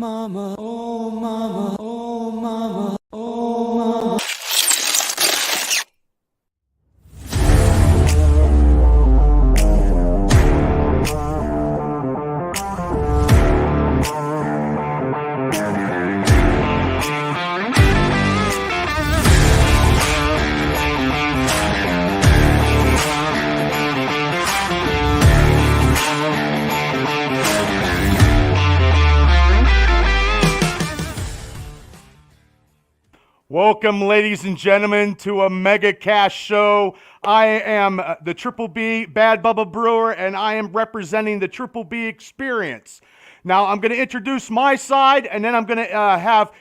Mama, oh mama, oh mama, oh mama. Welcome, ladies and gentlemen, to a mega cash show. I am the Triple B Bad Bubba Brewer, and I am representing the Triple B experience. Now, I'm going to introduce my side, and then I'm going to have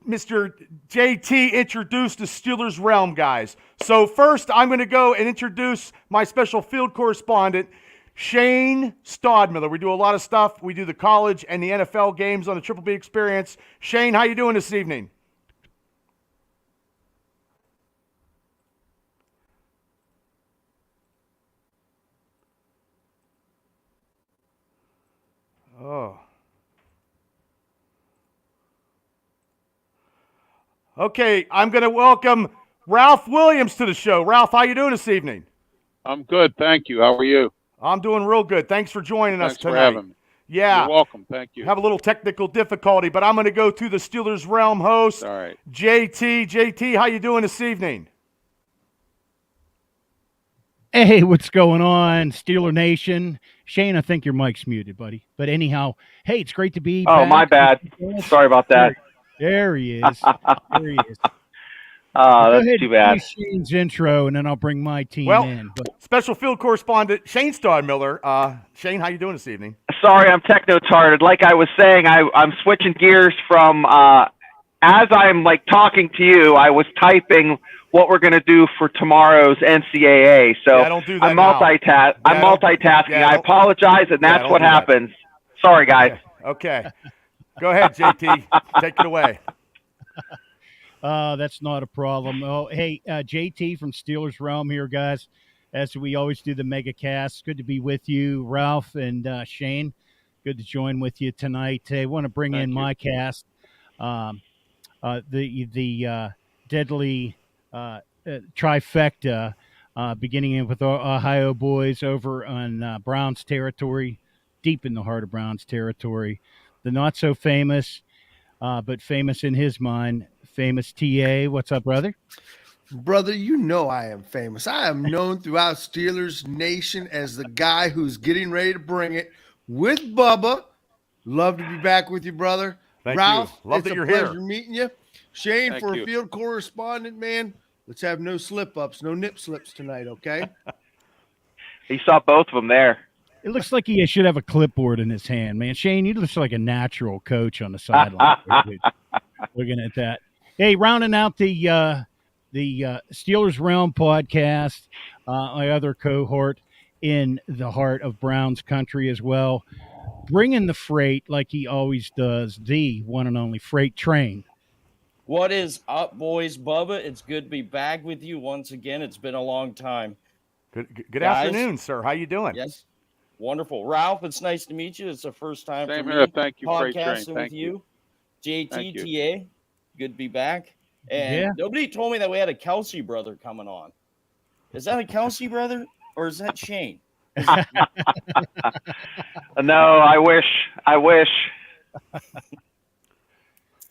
Mr. JT introduce the Steelers realm, guys. So first, I'm going to go and introduce my special field correspondent, Shane Stodmiller. We do a lot of stuff. We do the college and the NFL games on the Triple B experience. Shane, how you doing this evening? Oh. Okay, I'm going to welcome Ralph Williams to the show. Ralph, how you doing this evening? I'm good, thank you. How are you? I'm doing real good. Thanks for joining us Thanks tonight. for having me. Yeah. You're welcome. Thank you. Have a little technical difficulty, but I'm going to go to the Steelers realm host, All right. JT. JT, how you doing this evening? Hey, what's going on, Steeler Nation? Shane, I think your mic's muted, buddy. But anyhow, hey, it's great to be Oh, back. my bad. Sorry about that. There he is. There he is. Oh, Go that's ahead too and bad. do Shane's intro, and then I'll bring my team Well, in. But special field correspondent Shane Stodmiller. Shane, how you doing this evening? Sorry, I'm techno-tarded. Like I was saying, I'm switching gears from as I'm like talking to you, I was typing what we're going to do for tomorrow's NCAA. So Yeah, don't do that I'm now. I'm multitasking. yeah, I don't- apologize, and that's don't what do that. happens. Sorry, guys. Okay. Go ahead, JT. Take it away. that's not a problem. Oh, hey, JT from Steelers Realm here, guys. As we always do the mega cast. Good to be with you, Ralph and Shane. Good to join with you tonight. I want to bring in my cast. The deadly trifecta, beginning with our Ohio boys over on Browns territory, deep in the heart of Browns territory. The not so famous, but famous in his mind, famous TA. What's up, brother? Brother, you know I am famous. I am known throughout Steelers Nation as the guy who's getting ready to bring it with Bubba. Love to be back with you, brother. Thank Ralph, you. Love it's that you're a pleasure here. meeting you. Shane, Thank for you. a field correspondent, man, let's have no slip-ups, no nip slips tonight, okay? You saw both of them there. It looks like he should have a clipboard in his hand, man. Shane, you look like a natural coach on the sideline. Looking at that. Hey, rounding out the Steelers Realm podcast, my other cohort in the heart of Browns country as well, bringing the freight like he always does, the one and only Freight Train. What is up, boys? Bubba, it's good to be back with you once again. It's been a long time. Good Guys. afternoon, sir. How you doing? Yes, wonderful. Ralph, it's nice to meet you. It's the first time Same for here. me Thank you, Freight Train. podcasting Thank with you. JT, Thank you. TA, good to be back. And Yeah. nobody told me that we had a Kelsey brother coming on. Is that a Kelsey brother or is that Shane? No, I wish.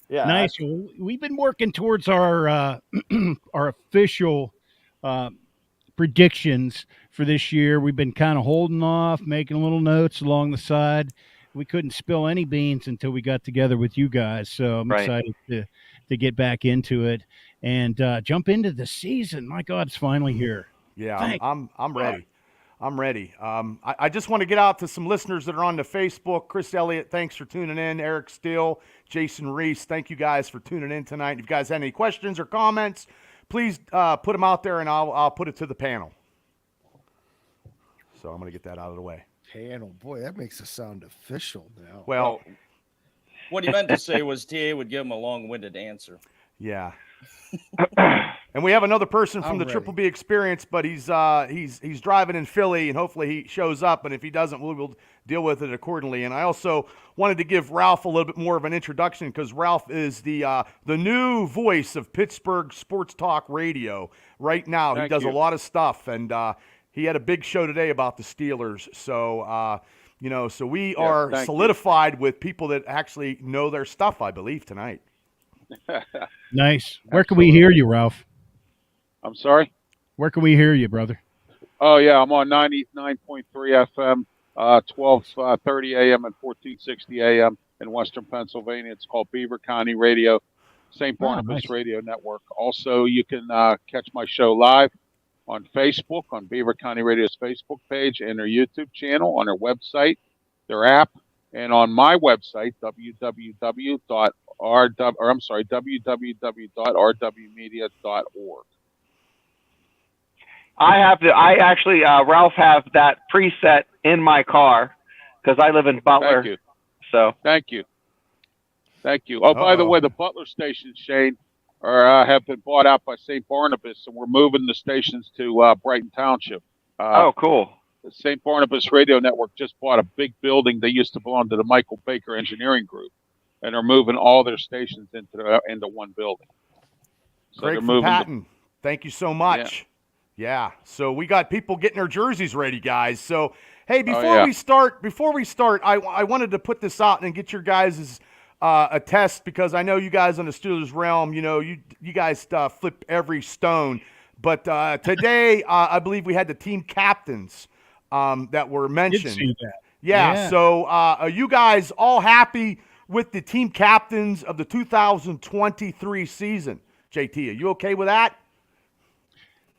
Yeah, Nice. Well, we've been working towards our our official predictions for this year. We've been kind of holding off, making little notes along the side. We couldn't spill any beans until we got together with you guys. So I'm Right. excited to get back into it and jump into the season. My God, it's finally here. Yeah, Thanks. I'm ready. I'm ready. I just want to get out to some listeners that are on the Facebook. Chris Elliott, thanks for tuning in. Eric Steele, Jason Reese, thank you guys for tuning in tonight. If you guys have any questions or comments, please put them out there, and I'll put it to the panel. So I'm going to get that out of the way. Panel, boy, that makes it sound official now. Well, what he meant to say was TA would give him a long-winded answer. yeah. And we have another person from I'm the ready. Triple B Experience, but he's driving in Philly, and hopefully he shows up. And if he doesn't, we'll deal with it accordingly. And I also wanted to give Ralph a little bit more of an introduction because Ralph is the new voice of Pittsburgh Sports Talk Radio right now. He Thank does you. a lot of stuff, and he had a big show today about the Steelers. So so we are thank you. solidified with people that actually know their stuff, I believe, tonight. Nice. Where can we hear you, Ralph? I'm sorry. Where can we hear you, brother? Oh yeah, I'm on 99.3 FM, 12:30 a.m. and 1460 a.m. in Western Pennsylvania. It's called Beaver County Radio, St. Barnabas nice. Radio Network. Also, you can catch my show live on Facebook, on Beaver County Radio's Facebook page, and their YouTube channel, on their website, their app, and on my website, www.rwmedia.org. I actually, Ralph, have that preset in my car because I live in Butler. Thank you. So Thank you. Thank you. Oh, by the Uh-oh. way, the Butler stations, Shane, have been bought out by St. Barnabas, and we're moving the stations to Brighton Township. oh, cool. The St. Barnabas Radio Network just bought a big building. They used to belong to the Michael Baker Engineering Group, and they're moving all their stations into one building. So Greg they're from moving. Patton, thank you so much. Yeah. So we got people getting their jerseys ready, guys. So hey, before we start, I wanted to put this out and get your guys' a test because I know you guys on the Steelers realm, you guys flip every stone. But today, I believe we had the team captains that were Did mentioned. see that. Yeah. So are you guys all happy with the team captains of the 2023 season? JT, are you okay with that?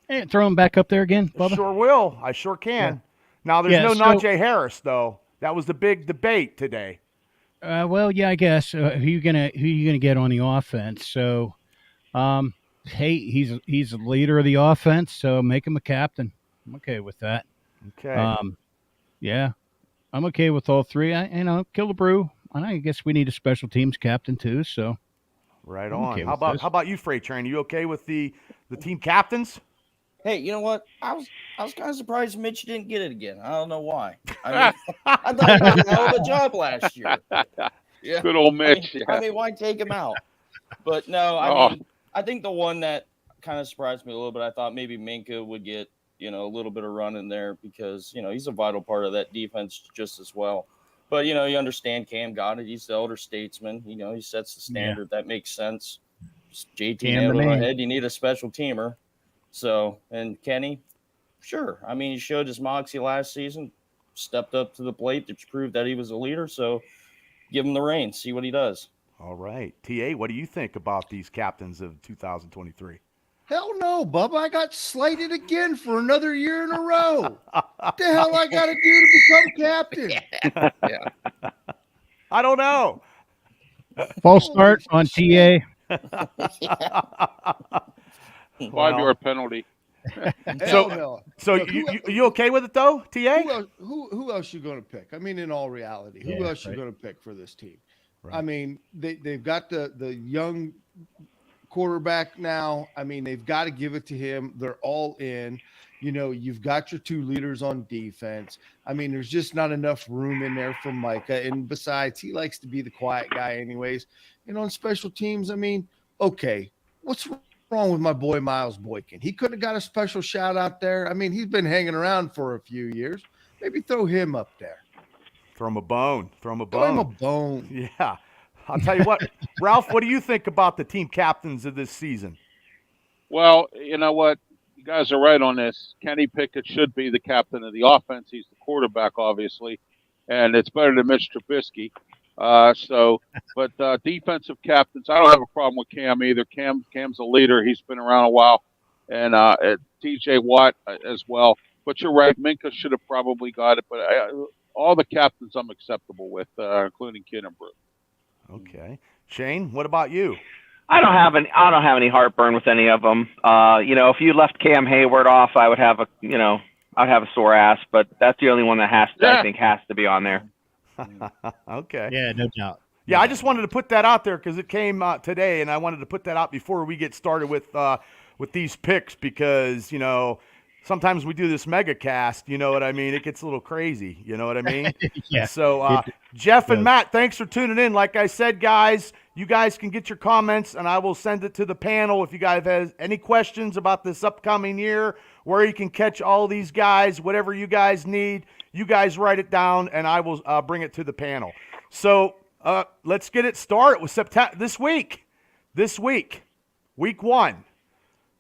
Hey, throw him back up there again, Bubba. Sure will. I sure can. Yeah. Now, there's Yeah, no so- Najee Harris, though. That was the big debate today. Well, yeah, I guess. Who you gonna get on the offense? So, hey, he's the leader of the offense, so make him a captain. I'm okay with that. Okay. Yeah, I'm okay with all three. Killebrew. I guess we need a special teams captain too. So, right I'm on. okay How with about this. how about you, Freight Train? You okay with the team captains? Hey, you know what? I was kind of surprised Mitch didn't get it again. I don't know why. I mean, I thought he did a hell of a job last year. Yeah. Good old Mitch. I mean, why take him out? But no, Oh. I mean, I think the one that kind of surprised me a little bit, I thought maybe Minka would get, a little bit of run in there because, he's a vital part of that defense just as well. But, you understand Cam got it. He's the elder statesman. He sets the standard. That makes sense. JT Cam nailed the it on the man. head. You need a special teamer. So, and Kenny, sure. I mean, he showed his moxie last season, stepped up to the plate to prove that he was a leader. So give him the reins, see what he does. All right. TA, what do you think about these captains of 2023? Hell no, Bubba. I got slated again for another year in a row. What the hell I got to do to become captain? Yeah. I don't know. false start on TA. 5-yard penalty. Hell no. So Look, you okay with it though, TA? Who else you going to pick? I mean, in all reality, who Yeah, else you right. going to pick for this team? Right. I mean, they've got the young quarterback now. I mean, they've got to give it to him. They're all in. You've got your two leaders on defense. I mean, there's just not enough room in there for Micah. And besides, he likes to be the quiet guy anyways. And on special teams, I mean, okay, what's wrong with my boy Miles Boykin? He could have got a special shout out there. I mean, he's been hanging around for a few years. Maybe throw him up there. Throw him a bone. Throw him a bone. Yeah. I'll tell you what, Ralph, what do you think about the team captains of this season? Well, you know what? You guys are right on this. Kenny Pickett should be the captain of the offense. He's the quarterback, obviously, and it's better than Mitch Trubisky. But defensive captains, I don't have a problem with Cam either. Cam's a leader. He's been around a while, and TJ Watt as well. But you're right. Minka should have probably got it, but all the captains I'm acceptable with, including Kinnebrew. Okay. Shane, what about you? I don't have any heartburn with any of them. If you left Cam Hayward off, I would have I'd have a sore ass. But that's the only one that I think has to be on there. Okay. Yeah, no doubt. Yeah, I just wanted to put that out there because it came today, and I wanted to put that out before we get started with with these picks because, you know, sometimes we do this mega cast, you know what I mean? It gets a little crazy, you know what I mean? Yeah. So, Jeff and Matt, thanks for tuning in. Like I said, guys, you guys can get your comments, and I will send it to the panel if you guys have any questions about this upcoming year, where you can catch all these guys, whatever you guys need. You guys write it down, and I will bring it to the panel. So let's get it started with September this week. This week, week 1,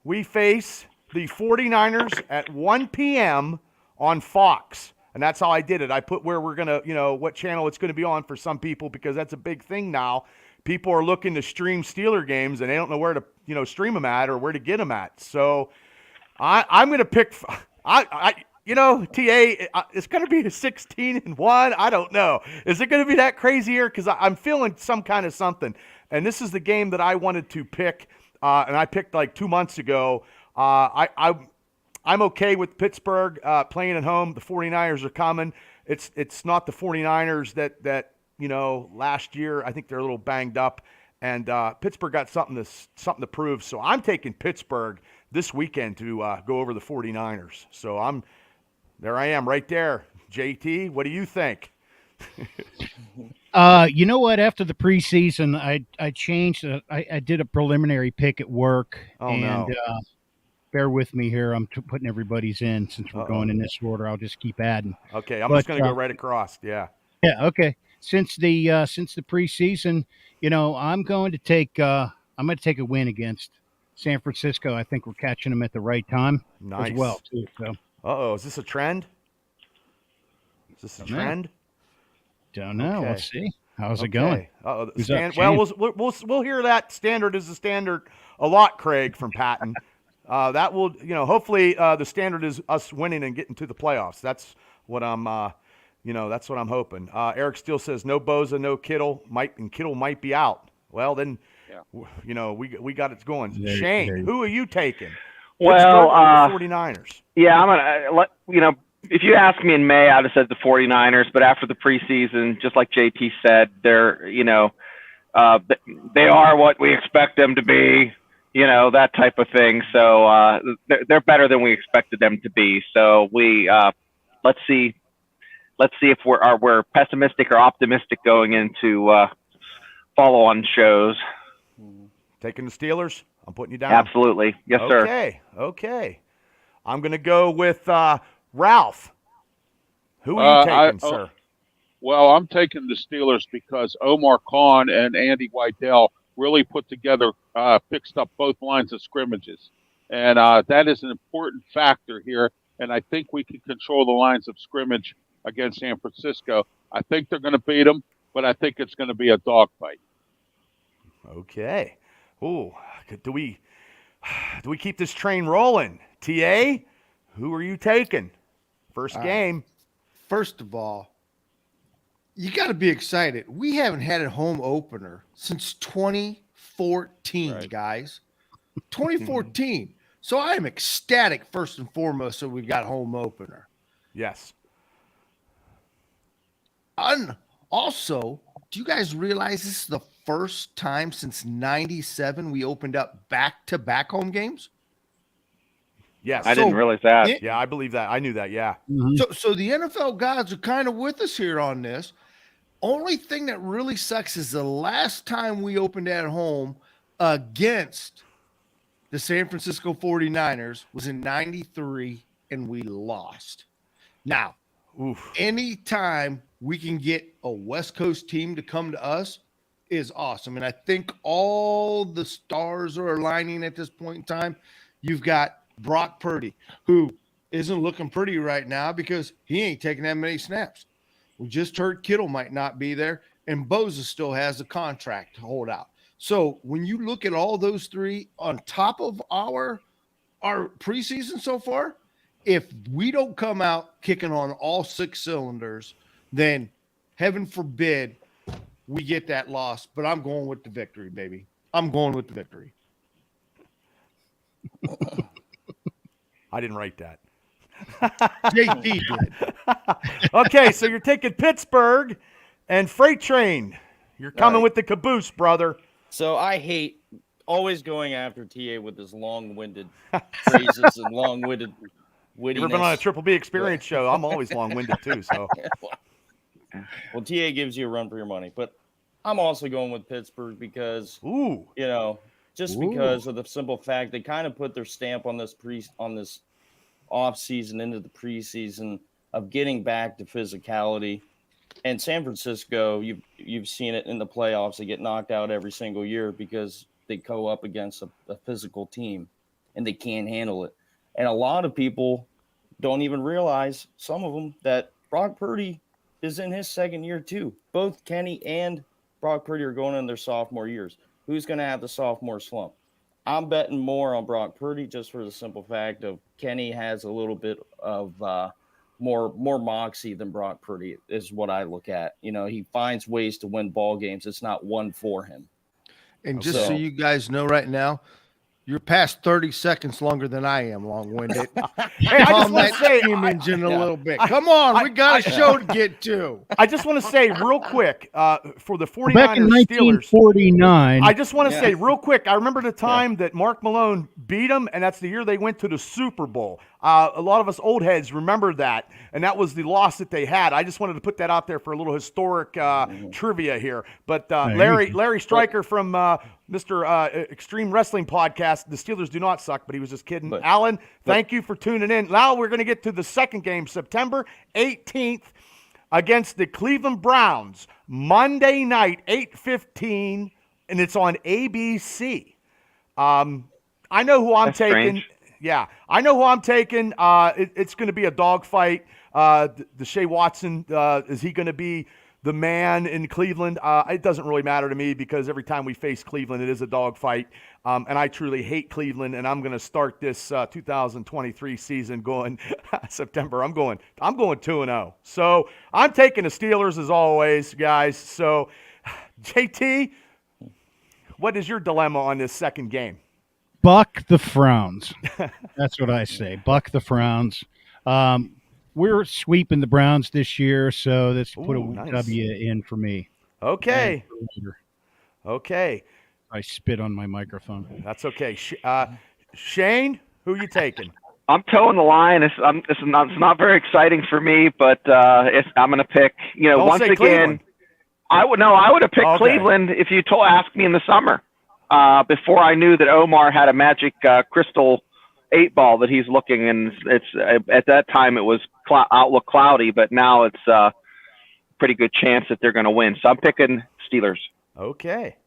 we face the 49ers at 1 p.m. on Fox. And that's how I did it. I put where we're going to, you know, what channel it's going to be on for some people because that's a big thing now. People are looking to stream Steeler games and they don't know where to, you know, stream them at or where to get them at. So I'm going to pick, you know, TA, it's going to be a 16-1. I don't know. Is it going to be that crazy here? Because I'm feeling some kind of something. And this is the game that I wanted to pick, and I picked like 2 months ago. I'm okay with Pittsburgh playing at home. The 49ers are coming. It's not the 49ers that you know, last year. I think they're a little banged up. And Pittsburgh got something to prove. So I'm taking Pittsburgh this weekend to go over the 49ers. So there I am right there. JT, what do you think? You know what? After the preseason, I changed. I did a preliminary pick at work. Oh, no. Bear with me here. I'm putting everybody's in since we're going in this order. I'll just keep adding. Okay, I'm just going to go right across. Yeah. Yeah. Okay. Since the preseason, you know, I'm going to take a win against San Francisco. I think we're catching them at the right time Nice. as well too. So. Uh-oh, is this a trend? Is this a trend? Don't know. Okay. Let's see. How's it going? Uh-oh. Who's up, Well, we'll hear that standard is the standard a lot, Craig, from Patton. That will, you know, hopefully the standard is us winning and getting to the playoffs. That's what I'm, that's what I'm hoping. Eric Steele says no Boza, no Kittle. Kittle might be out. Well, then, you know, we got it going. Shane, who are you taking? Well, the 49ers. Yeah, I'm gonna if you asked me in May, I'd have said the 49ers. But after the preseason, just like JT said, they're they are what we expect them to be. You know, that type of thing. So they're better than we expected them to be. So we let's see if we're pessimistic or optimistic going into follow-on shows. Taking the Steelers. I'm putting you down. Absolutely, yes, sir. Okay. I'm going to go with Ralph. Who are you taking, sir? Well, I'm taking the Steelers because Omar Khan and Andy Weidel really put together, fixed up both lines of scrimmages. And that is an important factor here. And I think we can control the lines of scrimmage against San Francisco. I think they're going to beat them, but I think it's going to be a dogfight. Okay. Ooh, do we keep this train rolling? TA, who are you taking? First game. First of all, you got to be excited. We haven't had a home opener since 2014, guys. 2014. So I am ecstatic, first and foremost, that we got home opener. Yes. Also, do you guys realize this is the first time since 97 we opened up back-to-back home games? Yes. I didn't realize that. Yeah, I believe that. I knew that, yeah. Mm-hmm. So the NFL gods are kind of with us here on this. Only thing that really sucks is the last time we opened at home against the San Francisco 49ers was in 93, and we lost. Now, anytime we can get a West Coast team to come to us is awesome. And I think all the stars are aligning at this point in time. You've got Brock Purdy, who isn't looking pretty right now because he ain't taking that many snaps. We just heard Kittle might not be there, and Boza still has a contract to hold out. So when you look at all those three on top of our preseason so far, if we don't come out kicking on all 6 cylinders, then heaven forbid we get that loss. But I'm going with the victory, baby. I'm going with the victory. I didn't write that. JT did. Okay, so you're taking Pittsburgh and Freight Train. You're coming with the caboose, brother. So I hate always going after TA with his long-winded phrases and long-winded wittiness. You ever been on a Triple B experience show? I'm always long-winded too. So, well, TA gives you a run for your money, but I'm also going with Pittsburgh because ooh, because of the simple fact they kind of put their stamp on this off season into the preseason of getting back to physicality. And San Francisco, you've seen it in the playoffs. They get knocked out every single year because they go up against a physical team and they can't handle it. And a lot of people don't even realize, some of them, that Brock Purdy is in his second year too. Both Kenny and Brock Purdy are going in their sophomore years. Who's going to have the sophomore slump? I'm betting more on Brock Purdy just for the simple fact of Kenny has a little bit of more moxie than Brock Purdy is what I look at. He finds ways to win ball games. It's not one for him. And just so you guys know right now, you're past 30 seconds longer than I am long-winded. Hey, I just want to say, engine a little bit. Come on, we got a show to get to. I just want to say real quick for the 49ers Back in Steelers. 1949. I just want to say real quick, I remember the time that Mark Malone beat them, and that's the year they went to the Super Bowl. A lot of us old heads remember that, and that was the loss that they had. I just wanted to put that out there for a little historic trivia here. But Larry Stryker from Mr. Extreme Wrestling Podcast, the Steelers do not suck, but he was just kidding. Alan, thank you for tuning in. Now we're going to get to the second game, September 18th against the Cleveland Browns, Monday night, 8:15, and it's on ABC. I know who I'm taking. Strange. Yeah, I know who I'm taking. It's going to be a dogfight. Deshaun Watson, is he going to be the man in Cleveland? It doesn't really matter to me because every time we face Cleveland, it is a dogfight. And I truly hate Cleveland, and I'm going to start this 2023 season going September. I'm going 2-0. So I'm taking the Steelers as always, guys. So, JT, what is your dilemma on this second game? Buck the frowns. That's what I say. Buck the frowns. We're sweeping the Browns this year, so let's put a nice. W in for me. Okay. Okay. I spit on my microphone. That's okay. Shane, who you taking? I'm towing the line. It's not very exciting for me, but I'm going to pick. Don't once say again, Cleveland. I would have picked Okay. Cleveland if you asked me in the summer, before I knew that Omar had a magic crystal 8-ball that he's looking, and it's at that time it was outlook cloudy, but now it's a pretty good chance that they're going to win. So I'm picking Steelers. Okay.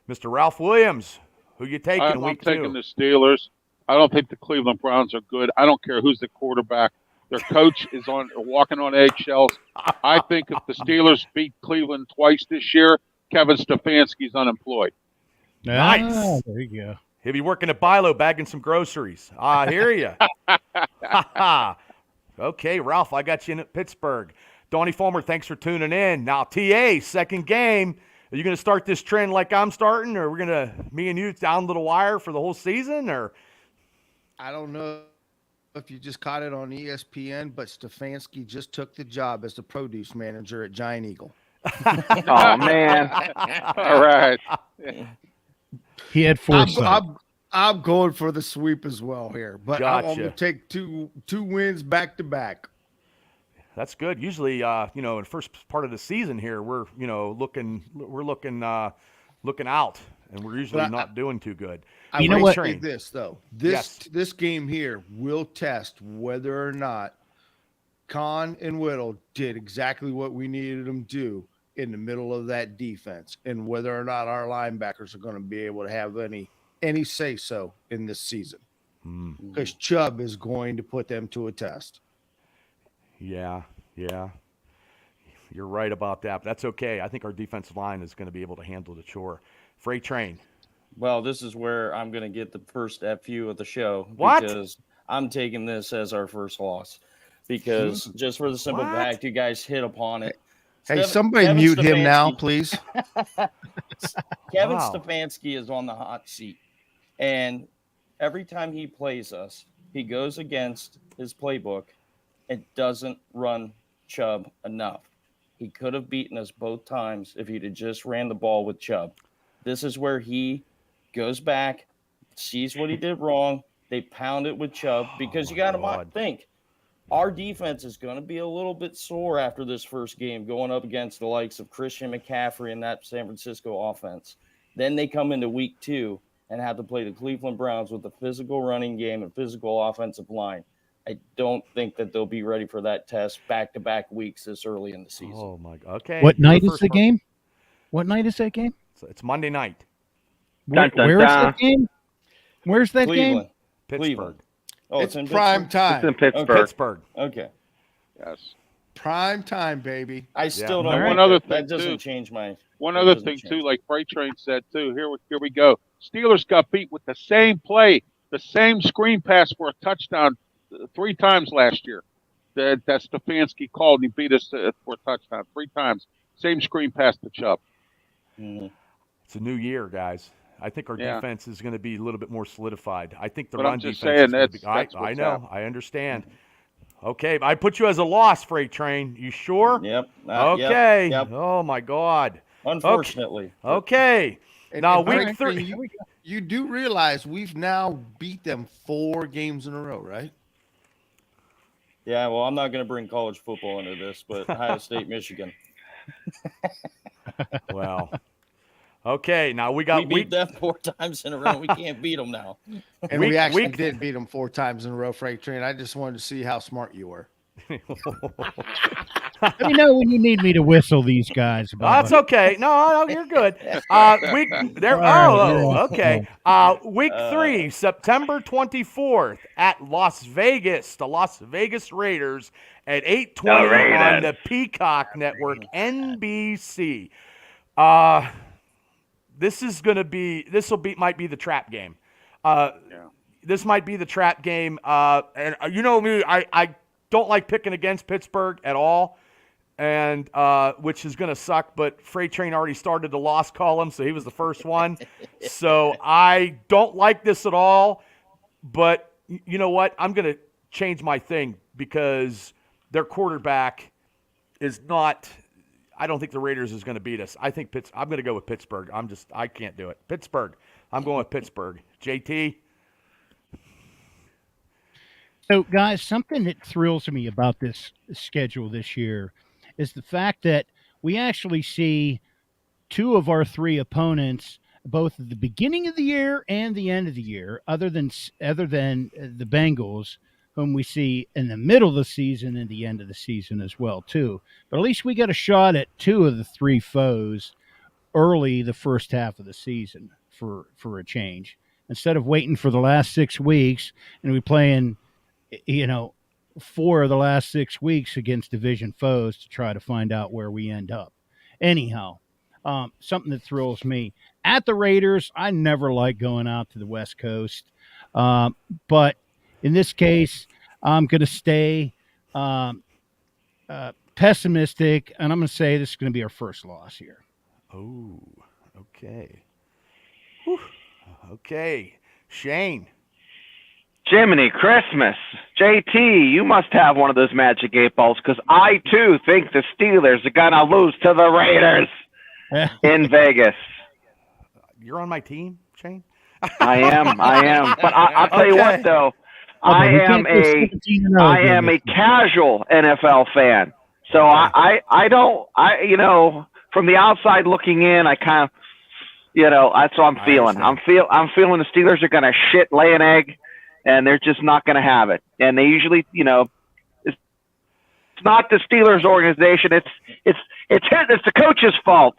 Mr. Ralph Williams, who you taking in I'm week taking 2? the Steelers. I don't think the Cleveland Browns are good. I don't care who's the quarterback. Their coach is walking on eggshells. I think if the Steelers beat Cleveland twice this year, Kevin Stefanski's unemployed. Nice. Ah, there you go. He'll be working at Bilo bagging some groceries. I hear you. Okay, Ralph, I got you in at Pittsburgh. Donnie Fulmer, thanks for tuning in. Now, TA, second game. Are you going to start this trend like I'm starting, or we're going to, me and you, down to the wire for the whole season? Or I don't know if you just caught it on ESPN, but Stefanski just took the job as the produce manager at Giant Eagle. Oh man! All right. He had foresight. I'm going for the sweep as well here, but I'm Gotcha. going to take two wins back to back. That's good. Usually, in the first part of the season here, we're looking out, and we're usually not doing too good. I You know will what? say this though, Yes. this game here will test whether or not Khan and Whittle did exactly what we needed them to do in the middle of that defense, and whether or not our linebackers are going to be able to have any say so in this season, because Chubb is going to put them to a test. Yeah. You're right about that, but that's okay. I think our defensive line is going to be able to handle the chore. Freight train. Well, this is where I'm going to get the first FU of the show. What? Because I'm taking this as our first loss. Because just for the simple fact, you guys hit upon it. Hey, somebody Kevin mute him now, Stefanski- please. Kevin Wow. Stefanski is on the hot seat. And every time he plays us, he goes against his playbook and doesn't run Chubb enough. He could have beaten us both times if he'd have just ran the ball with Chubb. This is where he goes back, sees what he did wrong. They pound it with Chubb because you got to think our defense is going to be a little bit sore after this first game going up against the likes of Christian McCaffrey and that San Francisco offense. Then they come into week 2 and have to play the Cleveland Browns with a physical running game and physical offensive line. I don't think that they'll be ready for that test back-to-back weeks this early in the season. Oh, my God. Okay. What night is the game? What night is that game? It's Monday night. Where is that game? Where's that Cleveland. game? Pittsburgh. Cleveland. Oh, it's in prime Pittsburgh? time. It's in Pittsburgh. Pittsburgh. Okay. Yes. Prime time, baby. I still Yeah. don't. One like other that. thing, That doesn't too. change my. One that other doesn't thing, change. too, like Freight Train said, too, here we go. Steelers got beat with the same play, the same screen pass for a touchdown 3 times last year. That Stefanski called. He beat us for a touchdown 3 times. Same screen pass to Chubb. Mhm. It's a new year, guys. I think our Yeah. defense is going to be a little bit more solidified. I think the But run I'm just defense saying is going to be. that's I what's know. happening. I understand. Okay, I put you as a loss, Freight Train. You sure? Yep. Okay. Yep. Oh my God. Unfortunately. Okay. And- Now and week Frank, 3. You do realize we've now beat them 4 games in a row, right? Yeah. Well, I'm not going to bring college football into this, but Ohio State, Michigan. Well. Okay. Now we We got beat week. them 4 times in a row. We can't beat them now. And Week- we actually week- did beat them 4 times in a row, Freight Train. I just wanted to see how smart you were. Let me know when you need me to whistle these guys. That's Bubba. okay. No, you're good. Week there. All right, Oh, okay. Week 3, September 24th at Las Vegas. The Las Vegas Raiders at 8:20 on the Peacock Network, NBC. This is gonna be. Might be the trap game. This might be the trap game. And you know me, I don't like picking against Pittsburgh at all. And which is going to suck, but Freight Train already started the loss column, so he was the first one. So I don't like this at all, but you know what? I'm going to change my thing because their quarterback is not – I don't think the Raiders is going to beat us. I think I'm going to go with Pittsburgh. I can't do it. Pittsburgh. I'm going with Pittsburgh. JT? So, guys, something that thrills me about this schedule this year is the fact that we actually see 2 of our 3 opponents both at the beginning of the year and the end of the year, other than the Bengals, whom we see in the middle of the season and the end of the season as well, too. But at least we got a shot at 2 of the 3 foes early the first half of the season for a change. Instead of waiting for the last 6 weeks and we playing, 4 of the last 6 weeks against division foes to try to find out where we end up. Anyhow, something that thrills me. At the Raiders, I never like going out to the West Coast. But in this case, I'm going to stay pessimistic, and I'm going to say this is going to be our first loss here. Oh, okay. Whew. Okay. Shane. Jiminy Christmas. JT, you must have one of those magic 8 balls because I, too, think the Steelers are going to lose to the Raiders in Vegas. You're on my team, Shane? I am. But I'll tell you what, though. I am a casual NFL fan. So I don't, from the outside looking in, I kind of, that's what I'm feeling. I'm feeling the Steelers are going to lay an egg. And they're just not going to have it. And they usually, it's not the Steelers organization. It's the coach's fault.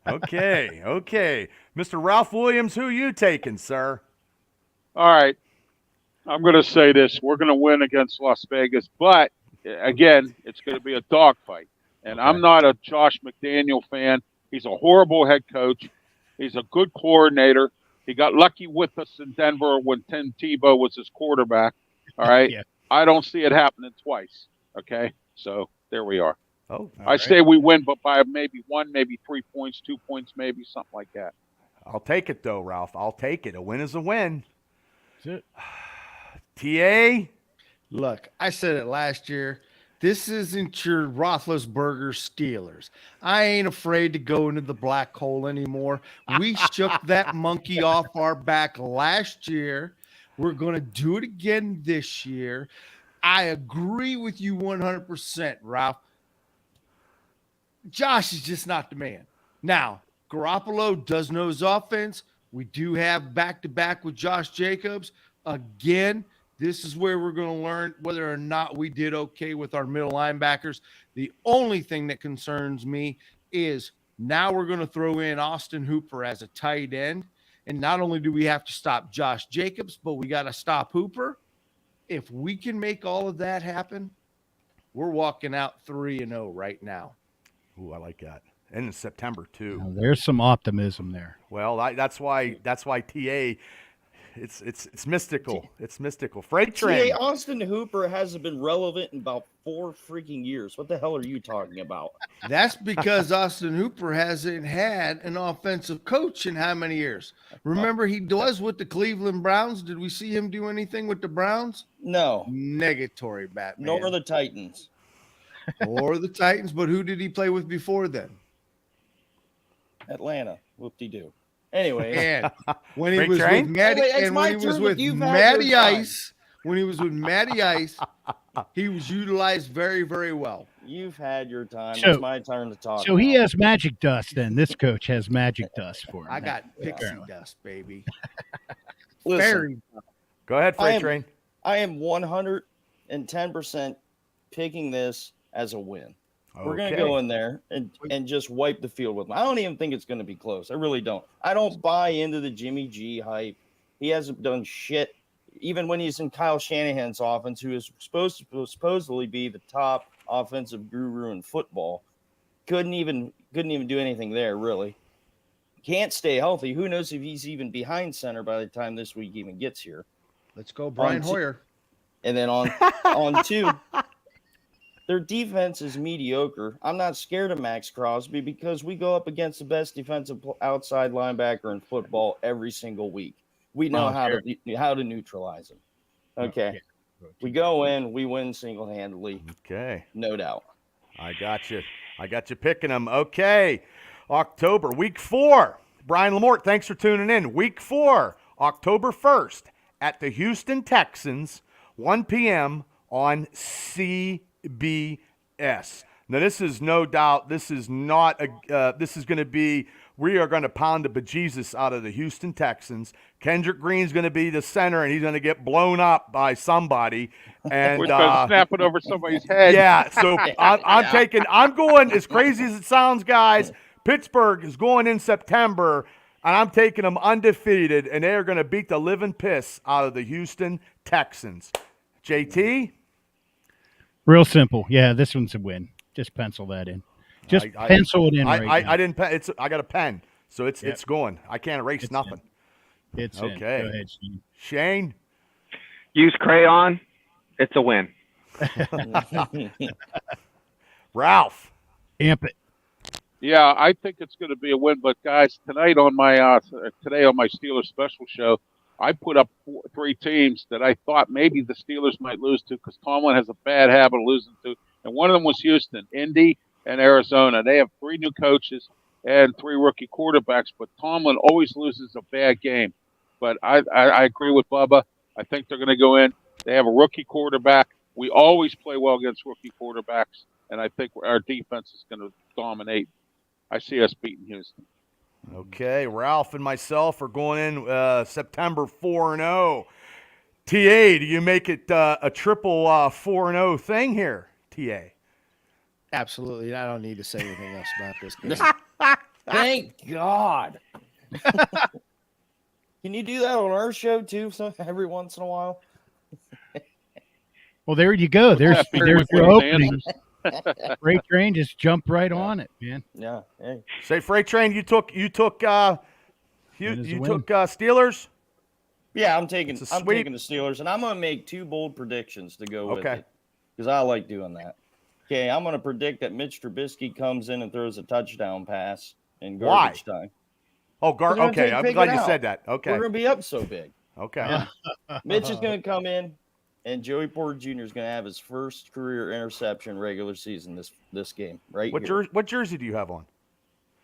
Okay. Mr. Ralph Williams, who you taking, sir? All right. I'm going to say this. We're going to win against Las Vegas. But, again, it's going to be a dogfight. And I'm not a Josh McDaniel fan. He's a horrible head coach. He's a good coordinator. He got lucky with us in Denver when Tim Tebow was his quarterback. All right. Yeah. I don't see it happening twice. Okay. So there we are. Oh, I say we win, but by maybe 1, maybe 3 points, 2 points, maybe something like that. I'll take it, though, Ralph. I'll take it. A win is a win. That's it. TA? Look, I said it last year. This isn't your Roethlisberger Steelers. I ain't afraid to go into the black hole anymore. We shook that monkey off our back last year. We're going to do it again this year. I agree with you 100%, Ralph. Josh is just not the man. Now, Garoppolo does know his offense. We do have back-to-back with Josh Jacobs. Again, this is where we're going to learn whether or not we did okay with our middle linebackers. The only thing that concerns me is now we're going to throw in Austin Hooper as a tight end. And not only do we have to stop Josh Jacobs, but we got to stop Hooper. If we can make all of that happen, we're walking out 3-0 right now. Ooh, I like that. And in September too. Now, there's some optimism there. Well, that's why TA. It's mystical. It's mystical. Freight train. Austin Hooper hasn't been relevant in about 4 freaking years. What the hell are you talking about? That's because Austin Hooper hasn't had an offensive coach in how many years? Remember, he was with the Cleveland Browns. Did we see him do anything with the Browns? No. Negatory, Batman. Nor the Titans. Or the Titans, but who did he play with before then? Atlanta. Whoop-de-doo. Anyway. And when he Freight was train? with Matty, Anyway, it's and my when he was turn, with you've had Matty your time. Ice, when he was with Matty Ice, he was utilized very, very well. You've had your time. So- It's my turn to talk. So he now. has magic dust then. This coach has magic dust for him. I got pixie Apparently. dust, baby. Listen, Very. Go ahead, I Freight am- train. I am 110% picking this as a win. We're going to go in there and just wipe the field with them. I don't even think it's going to be close. I really don't. I don't buy into the Jimmy G hype. He hasn't done shit. Even when he's in Kyle Shanahan's offense, who is supposed to supposedly be the top offensive guru in football, couldn't even do anything there, really. Can't stay healthy. Who knows if he's even behind center by the time this week even gets here. Let's go, Brian On to- Hoyer. And then on 2, their defense is mediocre. I'm not scared of Max Crosby because we go up against the best defensive outside linebacker in football every single week. We know how to neutralize him. Okay. We go in, we win single-handedly, Okay. no doubt. I got you. I got you picking them. Okay. October, week 4. Brian Lamort, thanks for tuning in. Week 4, October 1st at the Houston Texans, 1 p.m. on CBS. Now, this is no doubt, this is not this is going to be, we are going to pound the bejesus out of the Houston Texans. Kendrick Green's going to be the center, and he's going to get blown up by somebody. And We're going to snap it over somebody's head. yeah, so I'm going, as crazy as it sounds, guys, Pittsburgh is going in September, and I'm taking them undefeated, and they are going to beat the living piss out of the Houston Texans. JT? Real simple. Yeah, this one's a win. Just pencil that in. Just pencil it in right now. I didn't. I got a pen, so it's going. I can't erase nothing. It's Okay. in. Go ahead, Shane. Shane? Use crayon. It's a win. Ralph? Amp it. Yeah, I think it's going to be a win. But guys, tonight on my today on my Steelers special show, I put up 3 teams that I thought maybe the Steelers might lose to because Tomlin has a bad habit of losing to, and one of them was Houston, Indy, and Arizona. They have 3 new coaches and 3 rookie quarterbacks, but Tomlin always loses a bad game. But I agree with Bubba. I think they're going to go in. They have a rookie quarterback. We always play well against rookie quarterbacks, and I think our defense is going to dominate. I see us beating Houston. Okay, Ralph and myself are going in September 4-0. TA, do you make it a triple 4-0 thing here, TA? Absolutely. I don't need to say anything else about this game. Thank God. Can you do that on our show too? So every once in a while. Well, there you go. There's Happy your with those opening. answers. Freight train just jumped right on it, man. Yeah. Hey. Say, Freight Train, you took Steelers. Yeah, I'm taking It's a I'm sweep. taking the Steelers, and I'm going to make 2 bold predictions to go with Okay. it because I like doing that. Okay, I'm going to predict that Mitch Trubisky comes in and throws a touchdown pass in garbage time. Oh, We're gonna okay. I'm figure glad it you out. said that. Okay. We're going to be up so big. Okay. Mitch is going to come in. and Joey Porter Jr. is going to have his first career interception regular season this game right here. What jersey do you have on?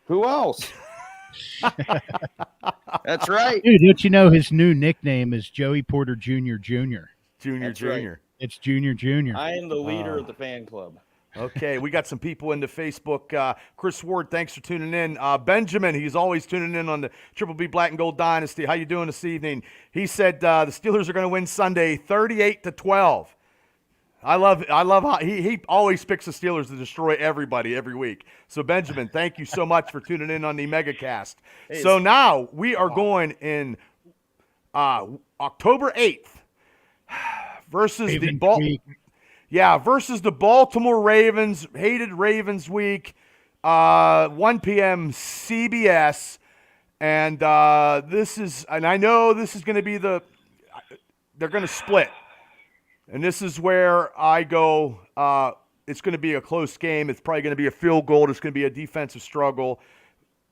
Who else? That's right. Dude, don't you know his new nickname is Joey Porter Jr. Jr.? That's Junior. right. It's Junior Jr. I am the leader of the fan club. Okay, we got some people in the Facebook. Chris Ward, thanks for tuning in. Benjamin, he's always tuning in on the Triple B Black and Gold Dynasty. How you doing this evening? He said the Steelers are going to win Sunday 38-12. I love how he always picks the Steelers to destroy everybody every week. So Benjamin, thank you so much for tuning in on the MegaCast. So now we are going in October 8th versus versus the Baltimore Ravens. Hated Ravens week. 1 p.m. CBS. And I know this is going to be they're going to split. And this is where I go, it's going to be a close game. It's probably going to be a field goal. It's going to be a defensive struggle.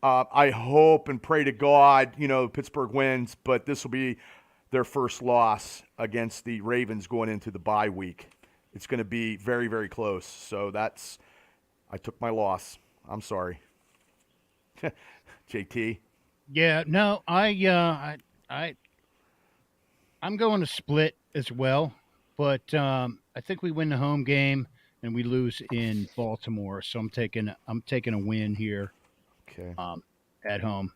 I hope and pray to God, Pittsburgh wins, but this will be their first loss against the Ravens going into the bye week. It's going to be very, very close. So I took my loss. I'm sorry. JT. Yeah, no, I'm going to split as well. But I think we win the home game and we lose in Baltimore. So I'm taking a win here. Okay. At home.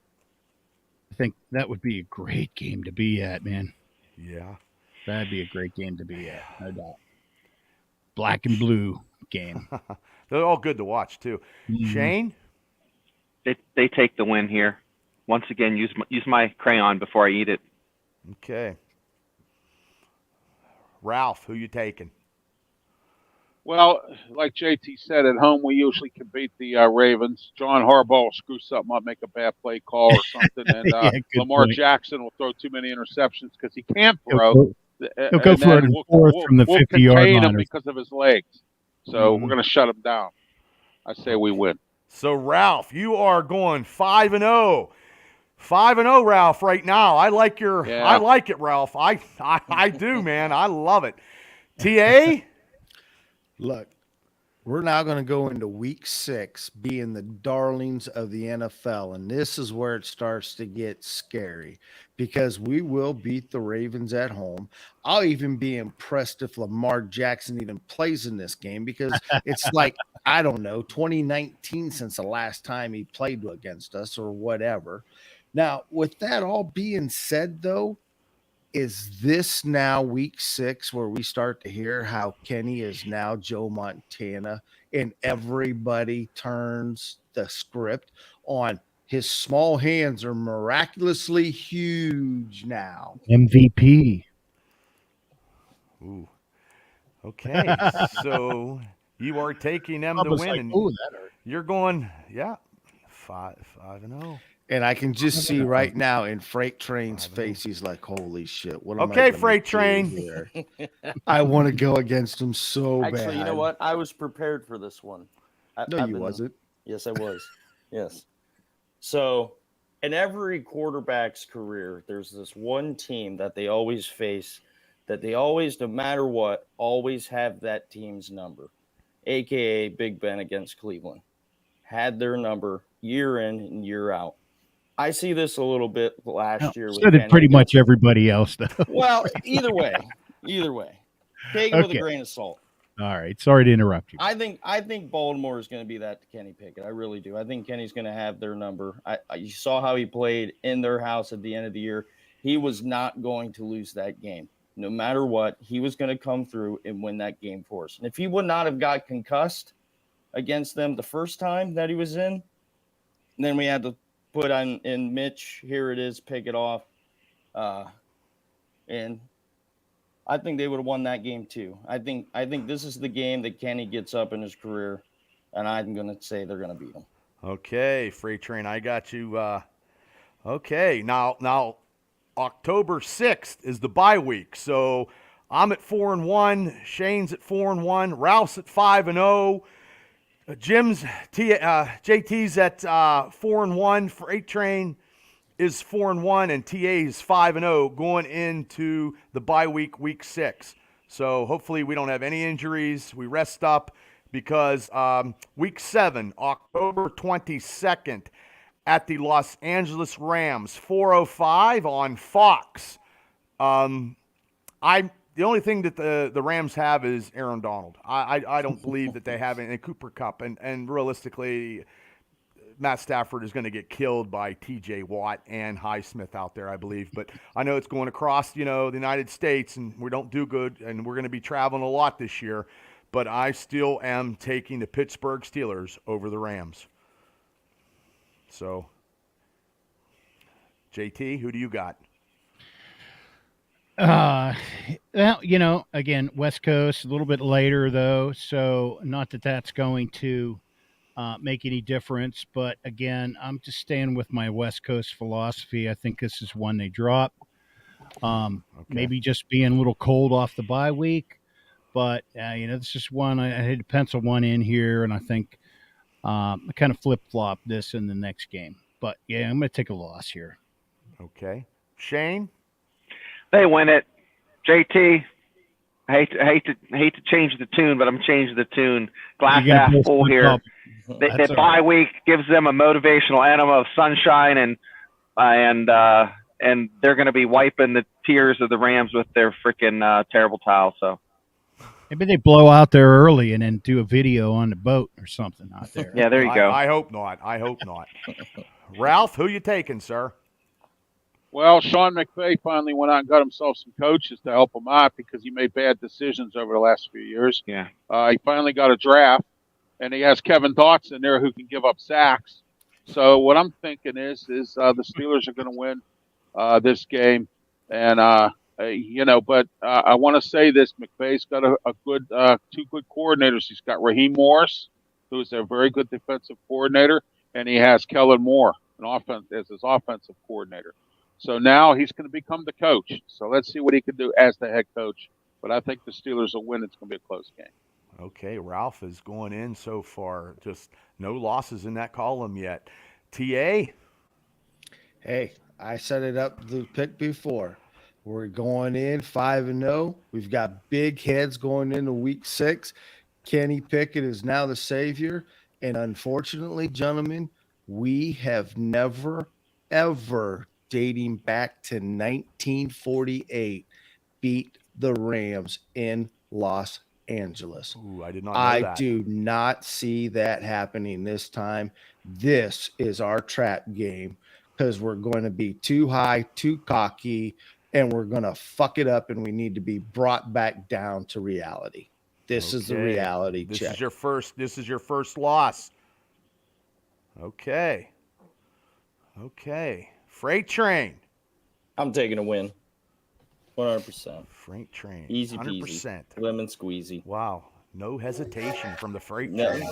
I think that would be a great game to be at, man. Yeah. That'd be a great game to be at, no doubt. Black and blue game. They're all good to watch too. Mm-hmm. Shane? They take the win here. Once again, use my crayon before I eat it. Okay. Ralph, who you taking? Well, like JT said, at home we usually can beat the Ravens. John Harbaugh will screw something up, make a bad play call or something, and Yeah, Lamar point. Jackson will throw too many interceptions because he can't throw. He'll go for it in fourth from the 50-yard contain line. him because of his legs. So we're going to shut him down. I say we win. So, Ralph, you are going 5-0. 5-0, Ralph, right now. I like it, Ralph. I do, man. I love it. TA? Look, we're now going to go into week 6 being the darlings of the NFL. And this is where it starts to get scary because we will beat the Ravens at home. I'll even be impressed if Lamar Jackson even plays in this game because it's like, I don't know, 2019 since the last time he played against us or whatever. Now, with that all being said, though, is this now week 6 where we start to hear how Kenny is now Joe Montana and everybody turns the script on his small hands are miraculously huge now? MVP. Ooh. Okay. So you are taking them to win. Like, and ooh, that hurt. you're going, 5-0. And I can just see right now in Freight Train's face, he's like, holy shit. What am I Okay, gonna Freight do Train. here? I want to go against him so bad. Actually, you know what? I was prepared for this one. You wasn't. Yes, I was. Yes. So, in every quarterback's career, there's this one team that they always face, that they always, no matter what, always have that team's number, a.k.a. Big Ben against Cleveland. Had their number year in and year out. I see this a little bit last year. So did pretty much everybody else, though. Well, either way. Take it with a grain of salt. All right. Sorry to interrupt you. I think Baltimore is going to be that to Kenny Pickett. I really do. I think Kenny's going to have their number. You saw how he played in their house at the end of the year. He was not going to lose that game. No matter what, he was going to come through and win that game for us. And if he would not have got concussed against them the first time that he was in, then we had to put on in Mitch. Here it is, pick it off. And I think they would have won that game too. I think this is the game that Kenny gets up in his career, and I'm going to say they're going to beat him. Okay, Freight Train, I got you. Okay, now October 6th is the bye week, so I'm at 4-1. Shane's at 4-1. Ralph's at 5-0. JT's at 4-1. Freight Train is 4-1, and TA is 5-0 going into the bye week, week 6. So hopefully we don't have any injuries. We rest up because week 7, October 22nd, at the Los Angeles Rams, 4:05 on Fox. The only thing that the Rams have is Aaron Donald. I don't believe that they have any Cooper Kupp, and realistically, Matt Stafford is going to get killed by T.J. Watt and Highsmith out there, I believe. But I know it's going across, the United States, and we don't do good, and we're going to be traveling a lot this year. But I still am taking the Pittsburgh Steelers over the Rams. So, JT, who do you got? Well, again, West Coast, a little bit later, though. So not that that's going to make any difference. But, again, I'm just staying with my West Coast philosophy. I think this is one they drop. Maybe just being a little cold off the bye week. But, this is one I had to pencil one in here, and I think I kind of flip-flop this in the next game. But, yeah, I'm going to take a loss here. Okay. Shane? They win it. JT, I hate to change the tune, but I'm changing the tune. Glass half full here. The bye week gives them a motivational enema of sunshine, and they're going to be wiping the tears of the Rams with their freaking terrible towel. So maybe they blow out there early and then do a video on the boat or something out there. Yeah, there you go. I hope not. Ralph, who you taking, sir? Well, Sean McVay finally went out and got himself some coaches to help him out because he made bad decisions over the last few years. Yeah. He finally got a draft, and he has Kevin Dotson there who can give up sacks. So what I'm thinking is the Steelers are going to win this game, and but I want to say this: McVay's got a good two good coordinators. He's got Raheem Morris, who is a very good defensive coordinator, and he has Kellen Moore, as his offensive coordinator. So now he's going to become the coach. So let's see what he can do as the head coach. But I think the Steelers will win. It's going to be a close game. Okay, Ralph is going in so far. Just no losses in that column yet. TA? Hey, I set it up the pick before. We're going in 5-0. We've got big heads going into week 6. Kenny Pickett is now the savior. And unfortunately, gentlemen, we have never, ever, dating back to 1948, beat the Rams in Los Angeles. Ooh, I did not know that. I do not see that happening this time. This is our trap game because we're going to be too high, too cocky, and we're going to fuck it up, and we need to be brought back down to reality. This is the reality check. This is your first loss. Okay. Freight Train. I'm taking a win. 100%. Freight Train. Easy 100%. peasy. Lemon squeezy. Wow. No hesitation from the Freight Train.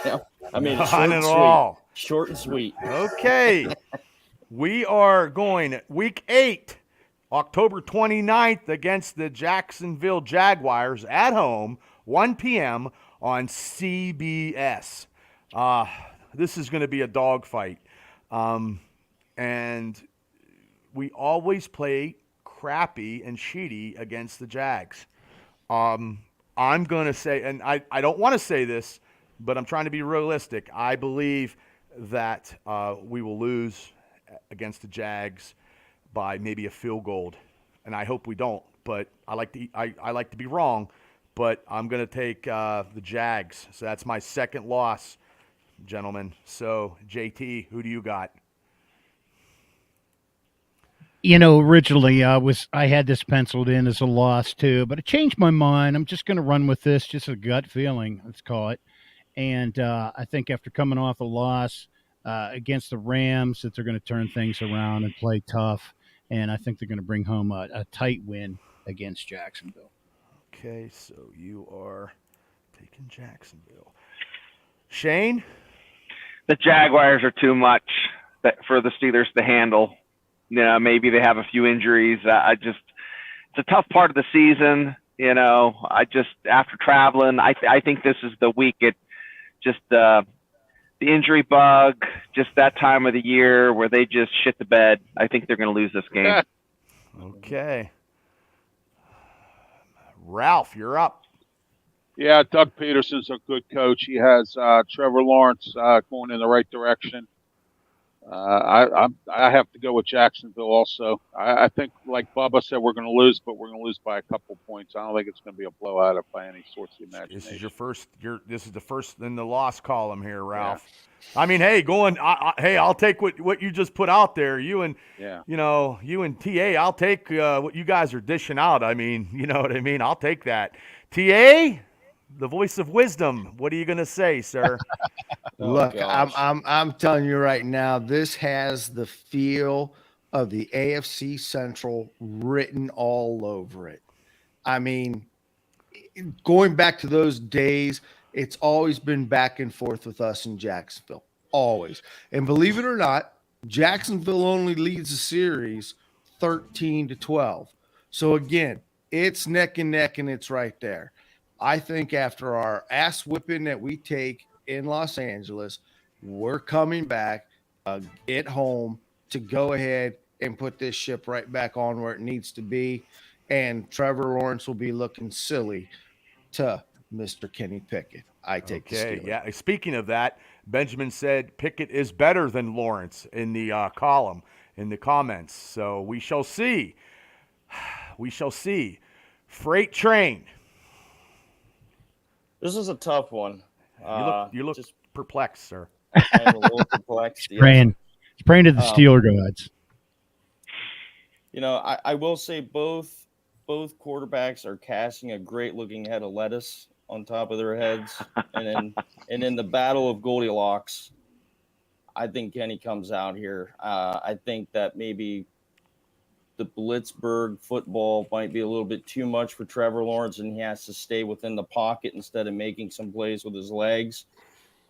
No. I mean, None at all. Short and sweet. Okay. We are going week 8, October 29th against the Jacksonville Jaguars at home, 1 p.m. on CBS. This is going to be a dogfight. And we always play crappy and shitty against the Jags. I'm going to say, and I don't want to say this, but I'm trying to be realistic. I believe that we will lose against the Jags by maybe a field goal. And I hope we don't, but I like to be wrong, but I'm going to take the Jags. So that's my second loss, gentlemen. So, JT, who do you got? Originally I had this penciled in as a loss too, but I changed my mind. I'm just going to run with this, just a gut feeling, let's call it. And I think after coming off a loss against the Rams, that they're going to turn things around and play tough. And I think they're going to bring home a tight win against Jacksonville. Okay, so you are taking Jacksonville. Shane? The Jaguars are too much for the Steelers to handle. Maybe they have a few injuries. It's a tough part of the season. After traveling, I think this is the week. It just the injury bug, just that time of the year where they just shit the bed. I think they're going to lose this game. Okay. Ralph, you're up. Yeah, Doug Peterson's a good coach. He has Trevor Lawrence going in the right direction. I have to go with Jacksonville also. I think, like Bubba said, we're going to lose, but we're going to lose by a couple points. I don't think it's going to be a blowout by any sorts of imagination. This is your first. This is the first in the loss column here, Ralph. Yeah. I mean, hey, hey, I'll take what you just put out there. You and you and TA. I'll take what you guys are dishing out. I mean, you know what I mean. I'll take that. TA, the voice of wisdom. What are you going to say, sir? Look, I'm telling you right now, this has the feel of the AFC Central written all over it. I mean, going back to those days, it's always been back and forth with us in Jacksonville, always. And believe it or not, Jacksonville only leads the series 13-12. So again, it's neck and neck, and it's right there. I think after our ass whipping that we take in Los Angeles, we're coming back at home to go ahead and put this ship right back on where it needs to be. And Trevor Lawrence will be looking silly to Mr. Kenny Pickett. I take the Steelers. Yeah. Speaking of that, Benjamin said Pickett is better than Lawrence in the column, in the comments. So we shall see. We shall see. Freight train. This is a tough one. You look just perplexed, sir. I'm a little perplexed. He's praying to the Steeler gods. You know, I will say both quarterbacks are casting a great-looking head of lettuce on top of their heads, and in the battle of Goldilocks, I think Kenny comes out here. I think that maybe the Blitzburg football might be a little bit too much for Trevor Lawrence, and he has to stay within the pocket instead of making some plays with his legs.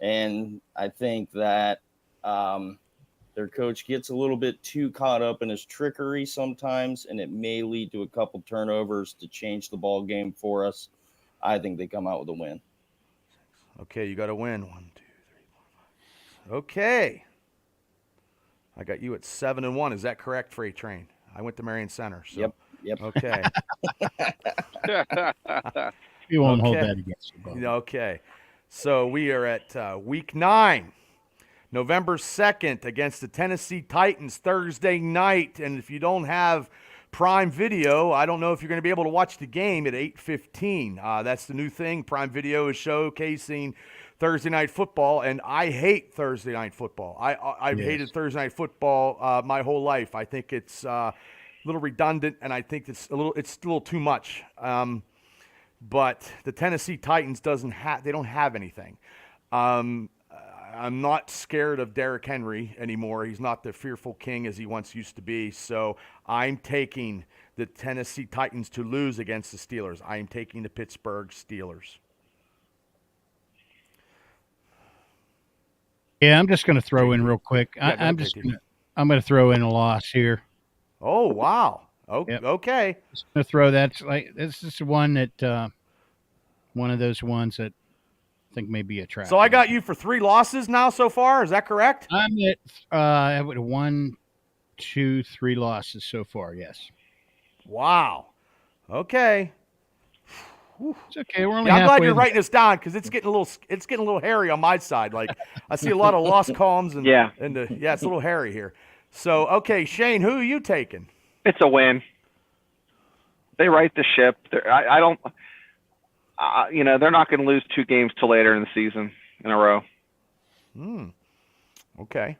And I think that their coach gets a little bit too caught up in his trickery sometimes, and it may lead to a couple turnovers to change the ball game for us. I think they come out with a win. Okay, you got to win. 1, 2, 3, 4, 5. Okay. I got you at 7-1. Is that correct, Freight Train? I went to Marion Center. So. Yep. Okay. You won't hold that against you, Bob. Okay. So we are at week 9, November 2nd, against the Tennessee Titans, Thursday night. And if you don't have Prime Video, I don't know if you're going to be able to watch the game at 8:15. That's the new thing. Prime Video is showcasing Thursday night football, and I hate Thursday night football. I've hated Thursday night football my whole life. I think it's a little redundant, and I think it's a little too much. But the Tennessee Titans they don't have anything. I'm not scared of Derrick Henry anymore. He's not the fearful king as he once used to be. So I'm taking the Tennessee Titans to lose against the Steelers. I'm taking the Pittsburgh Steelers. Yeah, I'm just going to throw in real quick. I'm going to throw in a loss here. Oh, wow. Okay. Just going to throw that. This is one that one of those ones that I think may be a trap. So I got you for 3 losses now so far. Is that correct? I'm at 1, 2, 3 losses so far. Yes. Wow. Okay. It's okay. We're only I'm glad halfway you're writing this down because it's getting a little hairy on my side. Like I see a lot of lost columns and it's a little hairy here. So okay, Shane, who are you taking? It's a win. They right the ship. I don't. They're not going to lose 2 games till later in the season in a row. Okay.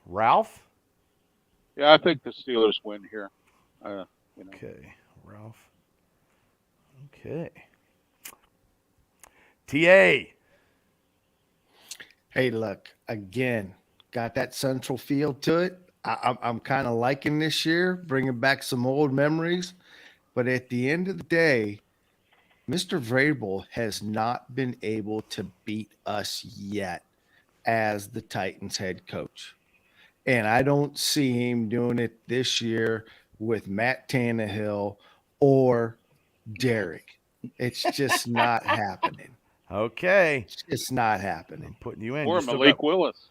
Ralph? Yeah, I think the Steelers win here. Okay, Ralph. Okay. TA. Hey, look, again, got that central feel to it. I'm kind of liking this year, bringing back some old memories. But at the end of the day, Mr. Vrabel has not been able to beat us yet as the Titans head coach. And I don't see him doing it this year with Matt Tannehill or Derek. It's just not happening. Okay. It's not happening. I'm putting you in. Or Malik Willis.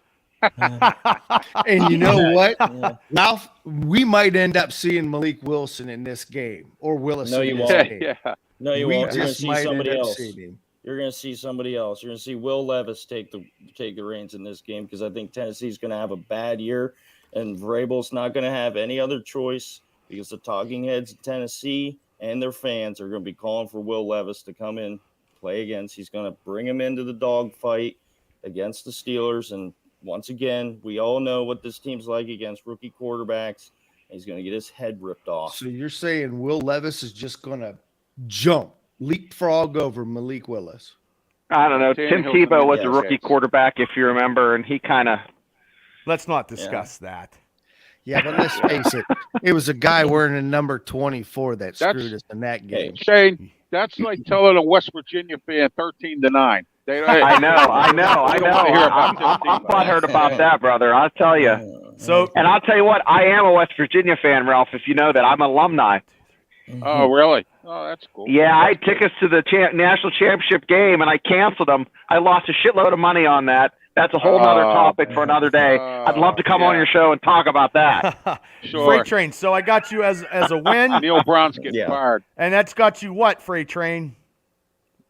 And you know what? Ralph, we might end up seeing Malik Wilson in this game or Willis. No, you in this won't. game. Yeah. No, you we won't. You're going to just see might end somebody up else. seeing him. You're going to see somebody else. You're going to see Will Levis take the reins in this game because I think Tennessee's going to have a bad year, and Vrabel's not going to have any other choice because the talking heads in Tennessee and their fans are going to be calling for Will Levis to come in, play against. He's going to bring him into the dogfight against the Steelers, and once again, we all know what this team's like against rookie quarterbacks. He's going to get his head ripped off. So you're saying Will Levis is just going to leapfrog over Malik Willis? I don't know. Tim Tannehill Tebow was yes, a rookie quarterback, if you remember, and he kind of. Let's not discuss that. Yeah, but let's face it. It was a guy wearing a number 24 that screwed us in that game. Shane, that's like telling a West Virginia fan 13-9. I know. They don't want to hear about I'm Tim Tebow. butthurt about that, brother. I'll tell you. So, And I'll tell you what, I am a West Virginia fan, Ralph, if you know that. I'm an alumni. Oh, really? Oh, that's cool. Yeah, I had tickets to the national championship game, and I canceled them. I lost a shitload of money on that. That's a whole other topic for another day. I'd love to come on your show and talk about that. Sure. Freight Train. So I got you as a win, Neil Brown's getting fired. and that's got you what, Freight Train?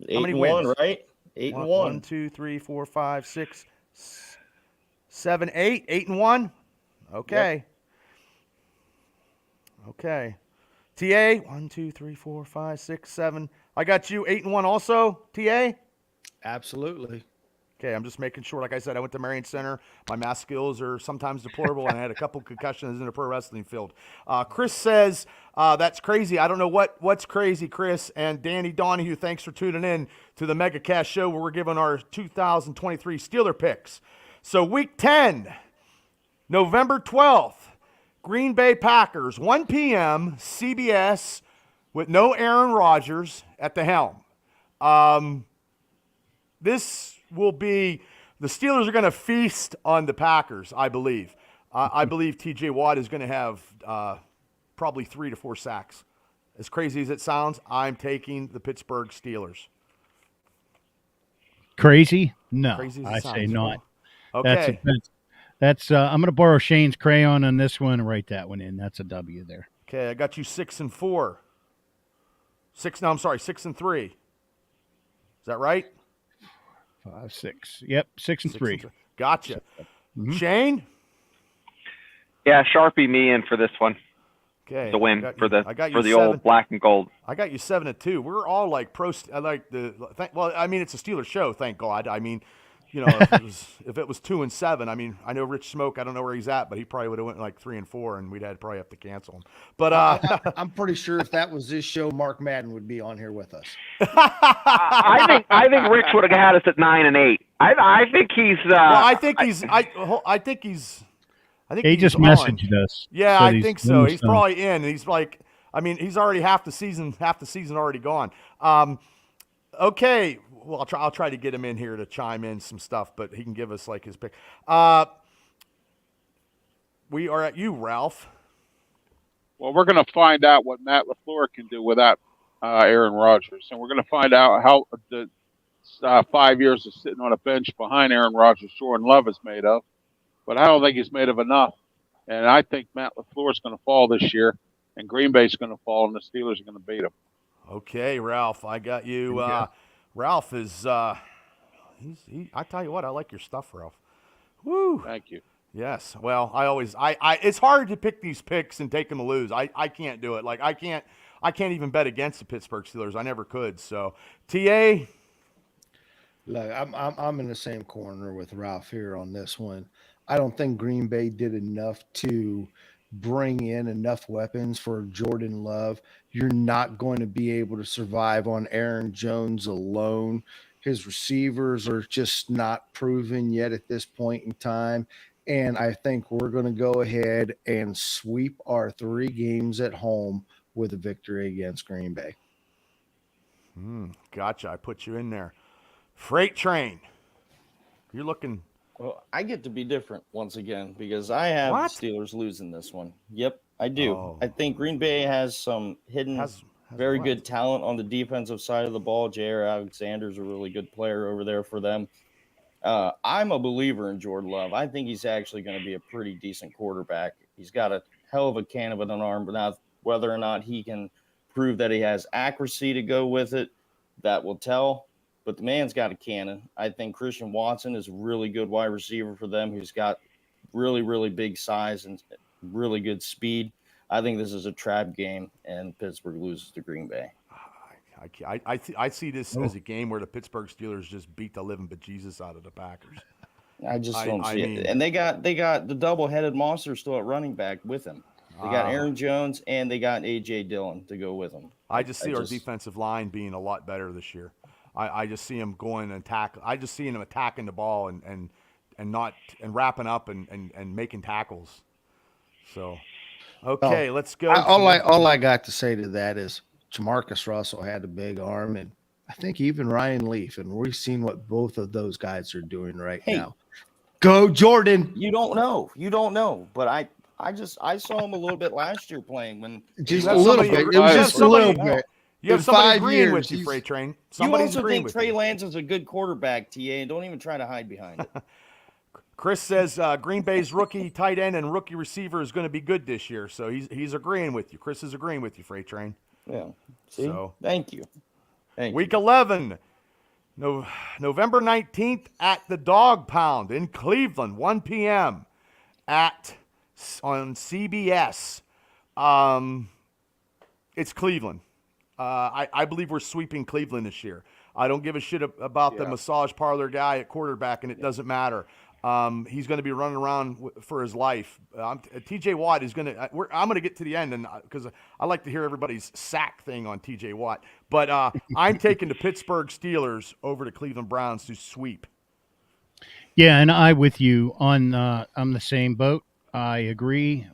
8-1, right? 8-1. 1, 2, 3, 4, 5, 6, 7, 8. 8-1. Okay. Okay. TA 1, 2, 3, 4, 5, 6, 7. I got you 8-1 also. TA. Absolutely. Okay, I'm just making sure. Like I said, I went to Marion Center. My math skills are sometimes deplorable, and I had a couple concussions in the pro wrestling field. Chris says, that's crazy. I don't know what's crazy, Chris. And Danny Donahue, thanks for tuning in to the Mega Cash Show where we're giving our 2023 Steeler picks. So week 10, November 12th, Green Bay Packers, 1 p.m., CBS, with no Aaron Rodgers at the helm. This will be the Steelers are going to feast on the Packers, I believe. I believe T.J. Watt is going to have probably 3 to 4 sacks. As crazy as it sounds, I'm taking the Pittsburgh Steelers. Crazy? No, Crazy as it I sounds. say not. Okay. That's I'm going to borrow Shane's crayon on this one and write that one in. That's a W there. Okay, I got you 6-4. 6-3. Is that right? 5, 6. Yep, 6 and 3. Gotcha. Shane? Yeah, Sharpie me in for this one. Okay. The win for the you old black and gold. I got you 7-2. We're all like well, I mean, it's a Steelers show, thank God. I mean, you know, if it was 2-7, I mean, I know Rich Smoke, I don't know where he's at, but he probably would have went like 3-4 and we'd probably have to cancel him. But I'm pretty sure if that was this show, Mark Madden would be on here with us. I think Rich would have had us at 9 and 8. I think he's. I think He just messaged us. Yeah, said I he's think so. doing He's some. probably in. He's like, I mean, he's already half the season already gone. Okay. Well, I'll try to get him in here to chime in some stuff, but he can give us like his pick. We are at you, Ralph. Well, we're going to find out what Matt LaFleur can do without Aaron Rodgers, and we're going to find out how the 5 years of sitting on a bench behind Aaron Rodgers, Jordan Love is made of. But I don't think he's made of enough, and I think Matt LaFleur is going to fall this year, and Green Bay's going to fall, and the Steelers are going to beat him. Okay, Ralph, I got you. Ralph is I tell you what, I like your stuff, Ralph. Woo! Thank you. Yes. Well, I it's hard to pick these picks and take them to lose. I can't do it. Like I can't even bet against the Pittsburgh Steelers. I never could. So, TA. Look, I'm in the same corner with Ralph here on this one. I don't think Green Bay did enough to bring in enough weapons for Jordan Love. You're not going to be able to survive on Aaron Jones alone. His receivers are just not proven yet at this point in time. And I think we're going to go ahead and sweep our 3 games at home with a victory against Green Bay. Gotcha. I put you in there. Freight Train. You're looking. Well, I get to be different once again because I have What? the Steelers losing this one. Yep, I do. Oh. I think Green Bay has some hidden, very what? good talent on the defensive side of the ball. Jair Alexander's a really good player over there for them. I'm a believer in Jordan Love. I think he's actually going to be a pretty decent quarterback. He's got a hell of a can of an arm, but now whether or not he can prove that he has accuracy to go with it. That will tell. But the man's got a cannon. I think Christian Watson is a really good wide receiver for them. He's got really, really big size and really good speed. I think this is a trap game, and Pittsburgh loses to Green Bay. I see this as a game where the Pittsburgh Steelers just beat the living bejesus out of the Packers. I just don't see it. And they got the double-headed monster still at running back with him. They got Aaron Jones and they got A.J. Dillon to go with them. I just see our defensive line being a lot better this year. I just see him going and attack. I just see him attacking the ball and wrapping up and making tackles. So, okay, let's go. All I got to say to that is Jamarcus Russell had a big arm, and I think even Ryan Leaf, and we've seen what both of those guys are doing right now. Go Jordan! You don't know, but I saw him a little bit last year playing when just a little bit. It was just a little bit. You have somebody agreeing with you, Freight Train. You also think Trey Lance is a good quarterback, TA, and don't even try to hide behind it. Chris says Green Bay's rookie tight end and rookie receiver is going to be good this year, so he's agreeing with you. Chris is agreeing with you, Freight Train. Yeah. See? So, thank you. Week 11, November 19th at the Dog Pound in Cleveland, 1 p.m. on CBS. It's Cleveland. I believe we're sweeping Cleveland this year. I don't give a shit about the massage parlor guy at quarterback, and it doesn't matter. He's going to be running around for his life. TJ Watt is going to I'm going to get to the end, and because I like to hear everybody's sack thing on TJ Watt. But I'm taking the Pittsburgh Steelers over the Cleveland Browns to sweep. Yeah, and I with you on I'm the same boat. I agree.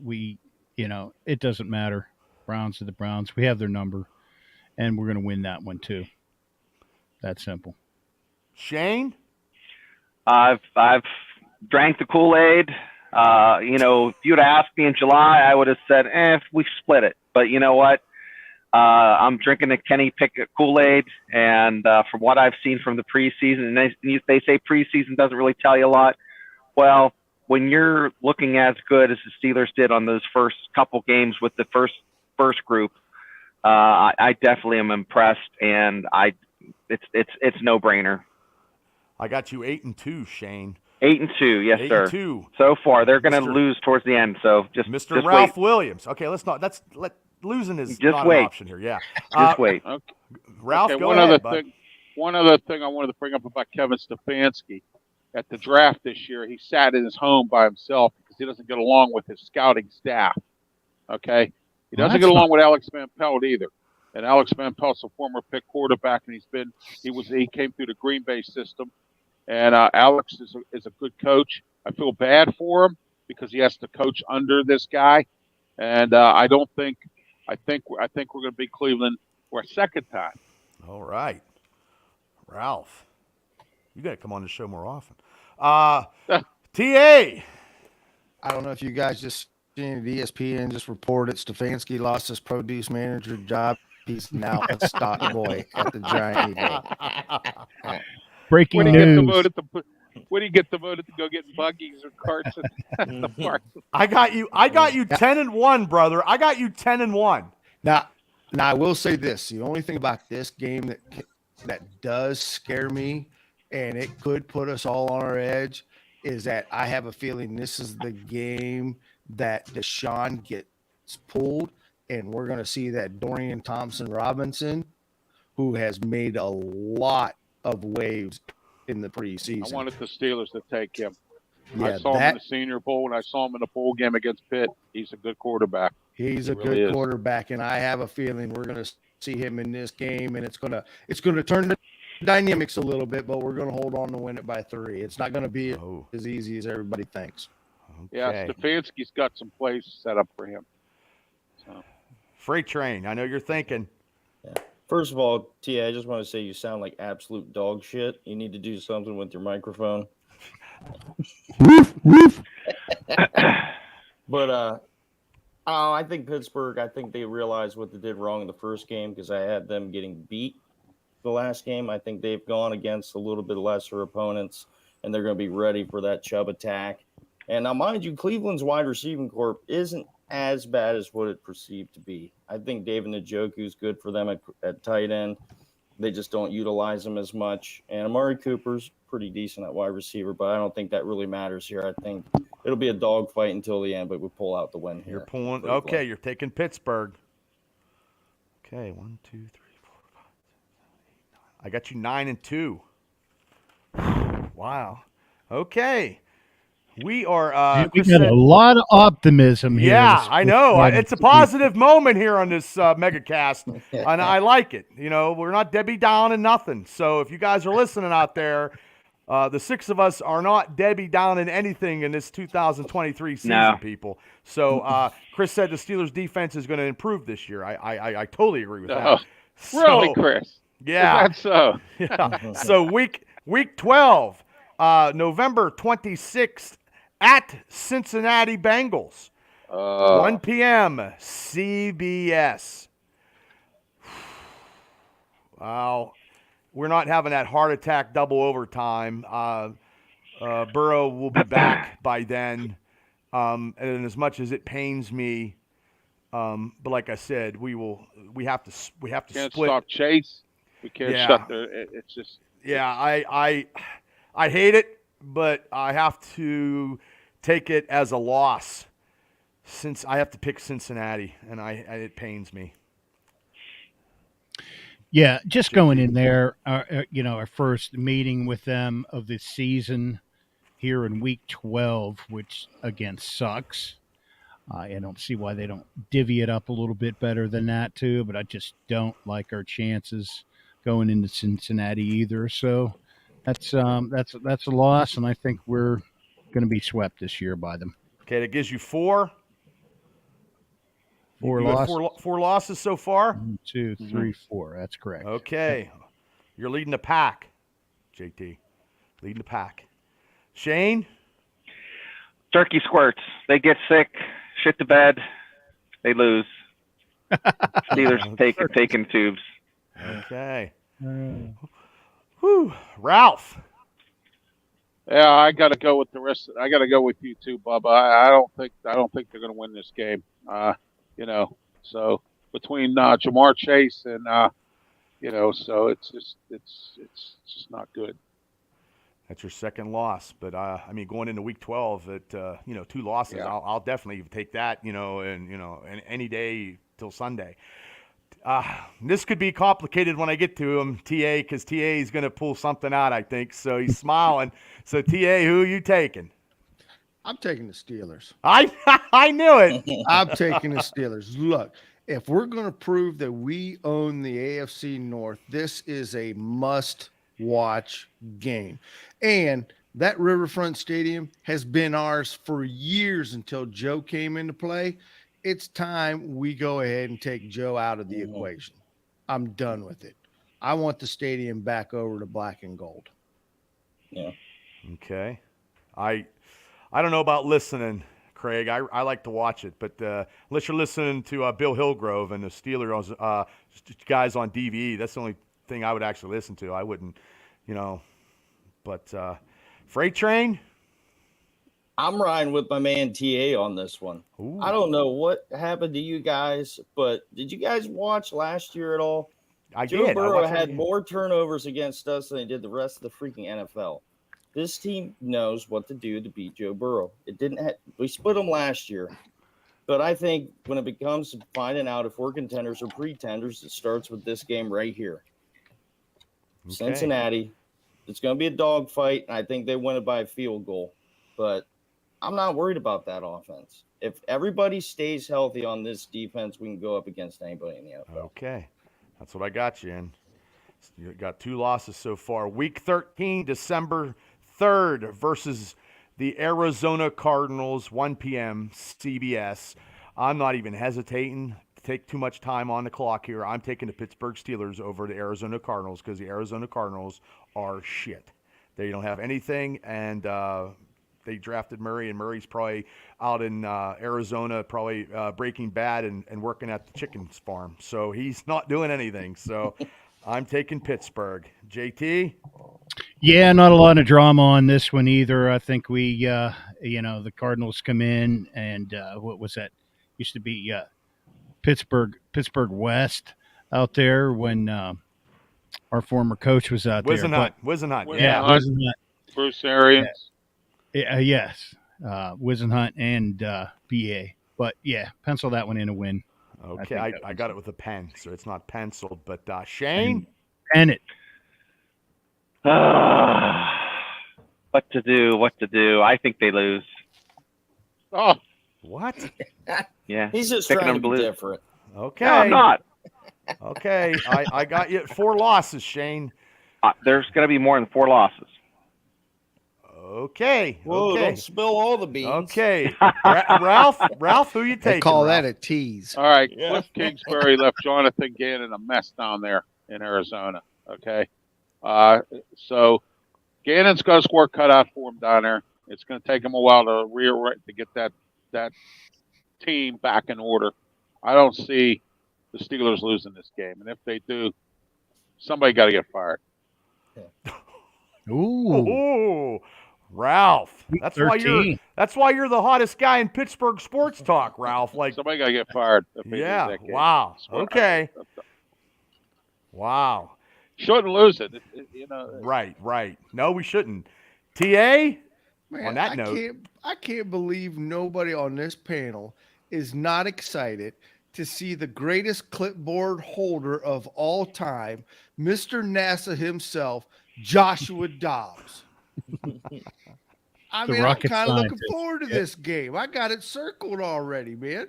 It doesn't matter. Browns are the Browns. We have their number, and we're going to win that one too. That simple. Shane? I've drank the Kool-Aid. If you'd asked me in July, I would have said, if we split it. But you know what? I'm drinking the Kenny Pickett Kool-Aid, and from what I've seen from the preseason, and they say preseason doesn't really tell you a lot. Well, when you're looking as good as the Steelers did on those first couple games with the first group, I definitely am impressed, and it's no brainer. I got you 8-2, Shane. 8-2, yes, 8-2. sir. So far, they're going to lose towards the end. So just Ralph wait. Williams. Okay, losing is just not wait. an option here. Yeah, just wait. Okay. Ralph, okay, go ahead, bud. One other thing I wanted to bring up about Kevin Stefanski. At the draft this year, he sat in his home by himself because he doesn't get along with his scouting staff. Okay, he doesn't get along with Alex Van Pelt either. And Alex Van Pelt's a former pick quarterback, and he came through the Green Bay system. And Alex is a good coach. I feel bad for him because he has to coach under this guy. And I think we're going to beat Cleveland for a second time. All right, Ralph, you got to come on the show more often. TA. I don't know if you guys just seen it. ESPN just reported Stefanski lost his produce manager job. He's now a stock boy at the Giant Eagle. Breaking news. When do you get the vote to go get buggies or carts at the park? I got you 10-1, brother. I got you 10-1. Now I will say this: the only thing about this game that does scare me, and it could put us all on our edge, is that I have a feeling this is the game that Deshaun gets pulled, and we're going to see that Dorian Thompson-Robinson, who has made a lot of waves in the preseason. I wanted the Steelers to take him. Yeah, I saw him in the Senior Bowl, and I saw him in the bowl game against Pitt. He's a good quarterback. He's a good quarterback, and I have a feeling we're going to see him in this game, and it's going to turn the dynamics a little bit, but we're going to hold on to win it by 3. It's not going to be as easy as everybody thinks. Okay. Yeah, Stefanski's got some plays set up for him. So. Freight Train, I know you're thinking. Yeah. First of all, Tia, I just want to say you sound like absolute dog shit. You need to do something with your microphone. But I think Pittsburgh, I think they realized what they did wrong in the first game because I had them getting beat the last game. I think they've gone against a little bit lesser opponents, and they're going to be ready for that Chubb attack. And now, mind you, Cleveland's wide receiving corps isn't as bad as what it perceived to be. I think David Njoku is good for them at tight end. They just don't utilize him as much. And Amari Cooper's pretty decent at wide receiver, but I don't think that really matters here. I think it'll be a dogfight until the end, but we pull out the win here. You're pulling. Okay, you're taking Pittsburgh. Okay, 1, 2, 3, 4, 5, 6, 7, 8, 9. I got you 9-2. Wow. Okay. We are. We got a lot of optimism here. Yeah, I know. It's a positive moment here on this megacast, and I like it. You know, we're not Debbie Down and nothing. So if you guys are listening out there, the six of us are not Debbie Down in anything in this 2023 season, people. So Chris said the Steelers' defense is going to improve this year. I totally agree with that. Really, Chris? Yeah. Is that so? Yeah. So week 12, November 26th. At Cincinnati Bengals, 1 p.m. CBS. Wow, we're not having that heart attack double overtime. Burrow will be back by then, and as much as it pains me, but like I said, we have to Can't split. stop Chase. We can't shut the. It's just. Yeah, I hate it. But I have to take it as a loss since I have to pick Cincinnati, and it pains me. Yeah, just going in there, our first meeting with them of this season here in week 12, which again sucks. I don't see why they don't divvy it up a little bit better than that too, but I just don't like our chances going into Cincinnati either. So that's a loss, and I think we're going to be swept this year by them. Okay, that gives you four. Four losses. Four losses so far. 1, 2, 3, 4. That's correct. Okay, you're leading the pack, JT. Leading the pack. Shane. Turkey squirts. They get sick, shit the bed, they lose. Steelers taking tubes. Okay. Whew. Ralph. Yeah, I got to go with the rest. I got to go with you too, Bubba. I don't think they're going to win this game. So between Jamar Chase and so it's just not good. That's your second loss, but going into week 12, at 2 losses, yeah. I'll definitely take that, and any day till Sunday. This could be complicated when I get to him, TA, because TA is going to pull something out, I think. So he's smiling. So TA, who are you taking? I'm taking the Steelers. I knew it. I'm taking the Steelers. Look, if we're going to prove that we own the AFC North, this is a must-watch game. And that Riverfront Stadium has been ours for years until Joe came into play. It's time we go ahead and take Joe out of the equation. I'm done with it. I want the stadium back over to black and gold. Yeah. Okay. I don't know about listening, Craig. I like to watch it, but unless you're listening to Bill Hillgrove and the Steelers guys on DVE, that's the only thing I would actually listen to. I wouldn't, but Freight Train. I'm riding with my man TA on this one. Ooh. I don't know what happened to you guys, but did you guys watch last year at all? Joe Burrow had more turnovers against us than he did the rest of the freaking NFL. This team knows what to do to beat Joe Burrow. We split them last year, but I think when it becomes finding out if we're contenders or pretenders, it starts with this game right here. Okay. Cincinnati. It's going to be a dogfight, and I think they win it by a field goal, but I'm not worried about that offense. If everybody stays healthy on this defense, we can go up against anybody in the NFL. Okay. That's what I got you in. You got 2 losses so far. Week 13, December 3rd versus the Arizona Cardinals, 1 p.m. CBS. I'm not even hesitating to take too much time on the clock here. I'm taking the Pittsburgh Steelers over the Arizona Cardinals because the Arizona Cardinals are shit. They don't have anything, and they drafted Murray, and Murray's probably out in Arizona, probably Breaking Bad and working at the chicken farm. So he's not doing anything. So I'm taking Pittsburgh. JT? Yeah, not a lot of drama on this one either. I think we, the Cardinals come in and what was that? used to be Pittsburgh West out there when our former coach was out there. Wisenhunt. Yeah, Wisenhunt. Wisenhunt. Bruce Arians. Yes, Wisenhunt and BA. But yeah, pencil that one in a win. Okay, I got it with a pen, so it's not penciled. But And Shane? pen it. What to do? I think they lose. Oh, What? Yeah. He's just Picking trying to them be to lose. different. Okay. No, I'm not. Okay, I got you at 4 losses, Shane. There's going to be more than 4 losses. Okay. Whoa, okay. don't spill all the beans. Okay. Ralph, who you taking? They call Ralph? that a tease. all right. Yeah. Cliff Kingsbury left Jonathan Gannon a mess down there in Arizona. Okay. So Gannon's got his work cut out for him down there. It's going to take him a while to get that team back in order. I don't see the Steelers losing this game, and if they do, somebody got to get fired. Ooh, Ooh, Ralph. That's why 13. you're the hottest guy in Pittsburgh sports talk, Ralph. Like, Somebody got to get fired. If they lose yeah. that game. Wow. Swear. Okay. Wow. Shouldn't lose it. You know. Right. No, we shouldn't. TA. Man, On that note- I can't believe nobody on this panel is not excited to see the greatest clipboard holder of all time, Mr. NASA himself, Joshua Dobbs. I The mean, I'm rocket kind of looking scientist. forward to this game. I got it circled already, man.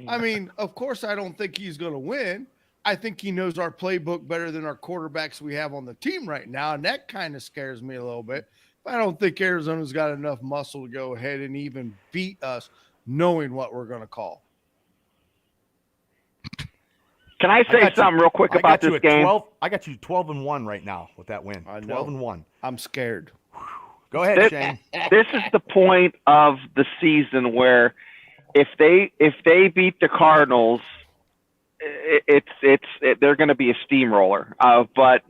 I mean, of course, I don't think he's going to win. I think he knows our playbook better than our quarterbacks we have on the team right now, and that kind of scares me a little bit. But I don't think Arizona's got enough muscle to go ahead and even beat us, knowing what we're going to call. Can I say something real quick about this game? I got you 12-1 right now with that win. I know. 12-1. I'm scared. Go ahead, Shane. This is the point of the season where if they beat the Cardinals, they're going to be a steamroller. But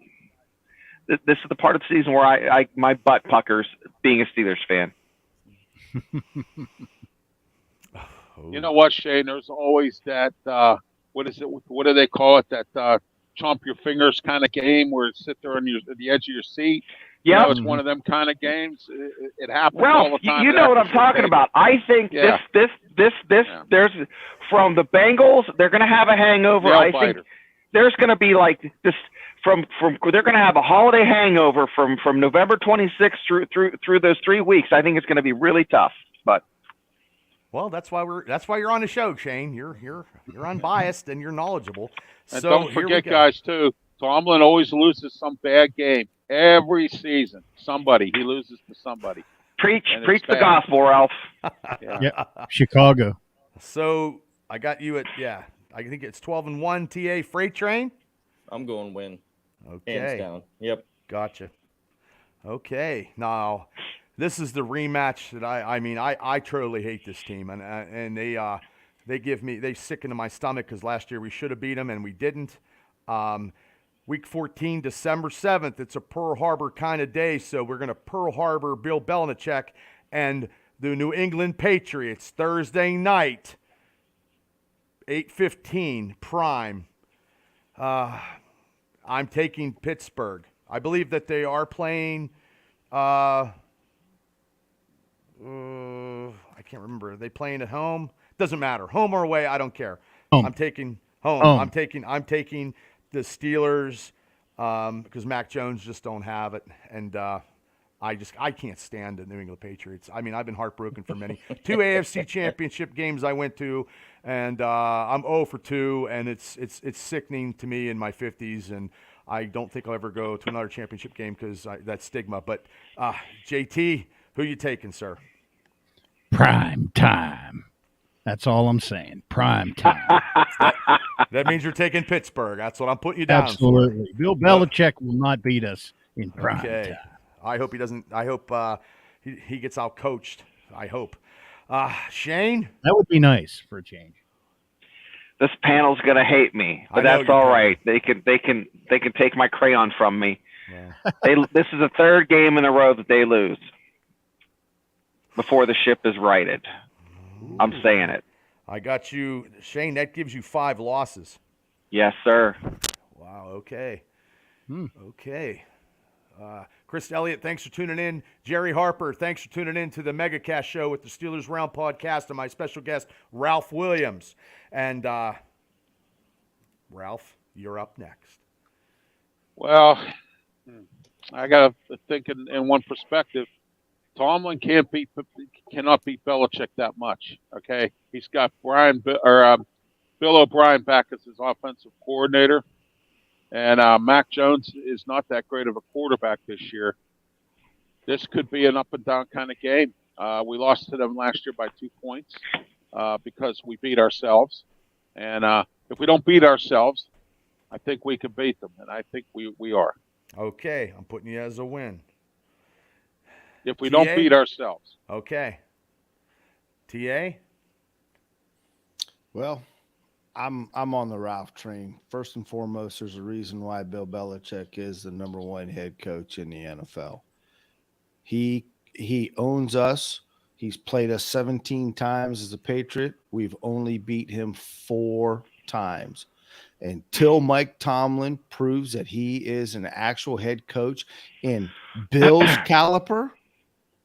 this is the part of the season where my butt puckers being a Steelers fan. You know what, Shane? There's always that. What is it? What do they call it? That chomp your fingers kind of game where you sit there on the edge of your seat. Yeah, You know, it's one of them kind of games. It happens all Ralph, the time. you know what I'm talking about. I think Yeah. this there's from the Bengals, they're going to have a hangover. Nail I biter. think there's going to be like this from they're going to have a holiday hangover from November 26th through those 3 weeks. I think it's going to be really tough. But Well, that's why you're on the show, Shane. You're unbiased and you're knowledgeable. And So don't here we forget, go. guys, too. Tomlin always loses some bad game every season. He loses to somebody. preach And it's the bad. gospel, Ralph. Yeah. Yeah. Chicago. So I got you at I think it's 12-1. TA Freight Train. I'm going win. Hands Okay, down. Yep. gotcha. Okay, now this is the rematch that I truly hate this team, and they sick into my stomach because last year we should have beat them and we didn't. Week 14, December 7th. It's a Pearl Harbor kind of day, so we're gonna Pearl Harbor Bill Belichick and the New England Patriots Thursday night, 8:15 prime. I'm taking Pittsburgh. I believe that they are playing. I can't remember. Are they playing at home? Doesn't matter. Home or away, I don't care. Home. I'm taking home. Home. I'm taking the Steelers because Mac Jones just don't have it, and I can't stand the New England Patriots. I mean, I've been heartbroken for many 2 AFC Championship games I went to, and I'm 0 for 2, and it's sickening to me in my 50s, and I don't think I'll ever go to another championship game because that stigma. But JT, who you taking, sir? Prime time. That's all I'm saying. Prime time. That means you're taking Pittsburgh. That's what I'm putting you down for. Absolutely. Bill Belichick will not beat us in prime Okay. time. I hope he doesn't. I hope he gets out coached. I hope. Shane. That would be nice for a change. This panel's going to hate me, I but know that's you all do. right. They can take my crayon from me. Yeah. This is the third game in a row that they lose before the ship is righted. I'm saying it. I got you, Shane. That gives you 5 losses. Yes, sir. Wow. Okay. Hmm. Okay. Chris Elliott, thanks for tuning in. Jerry Harper, thanks for tuning in to the MegaCast show with the Steelers Round podcast and my special guest, Ralph Williams. And Ralph, you're up next. Well, I got to think in one perspective. Tomlin cannot beat Belichick that much. Okay, he's got Bill O'Brien back as his offensive coordinator, and Mac Jones is not that great of a quarterback this year. This could be an up and down kind of game. We lost to them last year by 2 points because we beat ourselves, and if we don't beat ourselves, I think we can beat them, and I think we are. Okay, I'm putting you as a win. If we don't beat ourselves. Okay. TA? Well, I'm on the Ralph train. First and foremost, there's a reason why Bill Belichick is the number 1 head coach in the NFL. He owns us. He's played us 17 times as a Patriot. We've only beat him 4 times. Until Mike Tomlin proves that he is an actual head coach in Bill's caliber,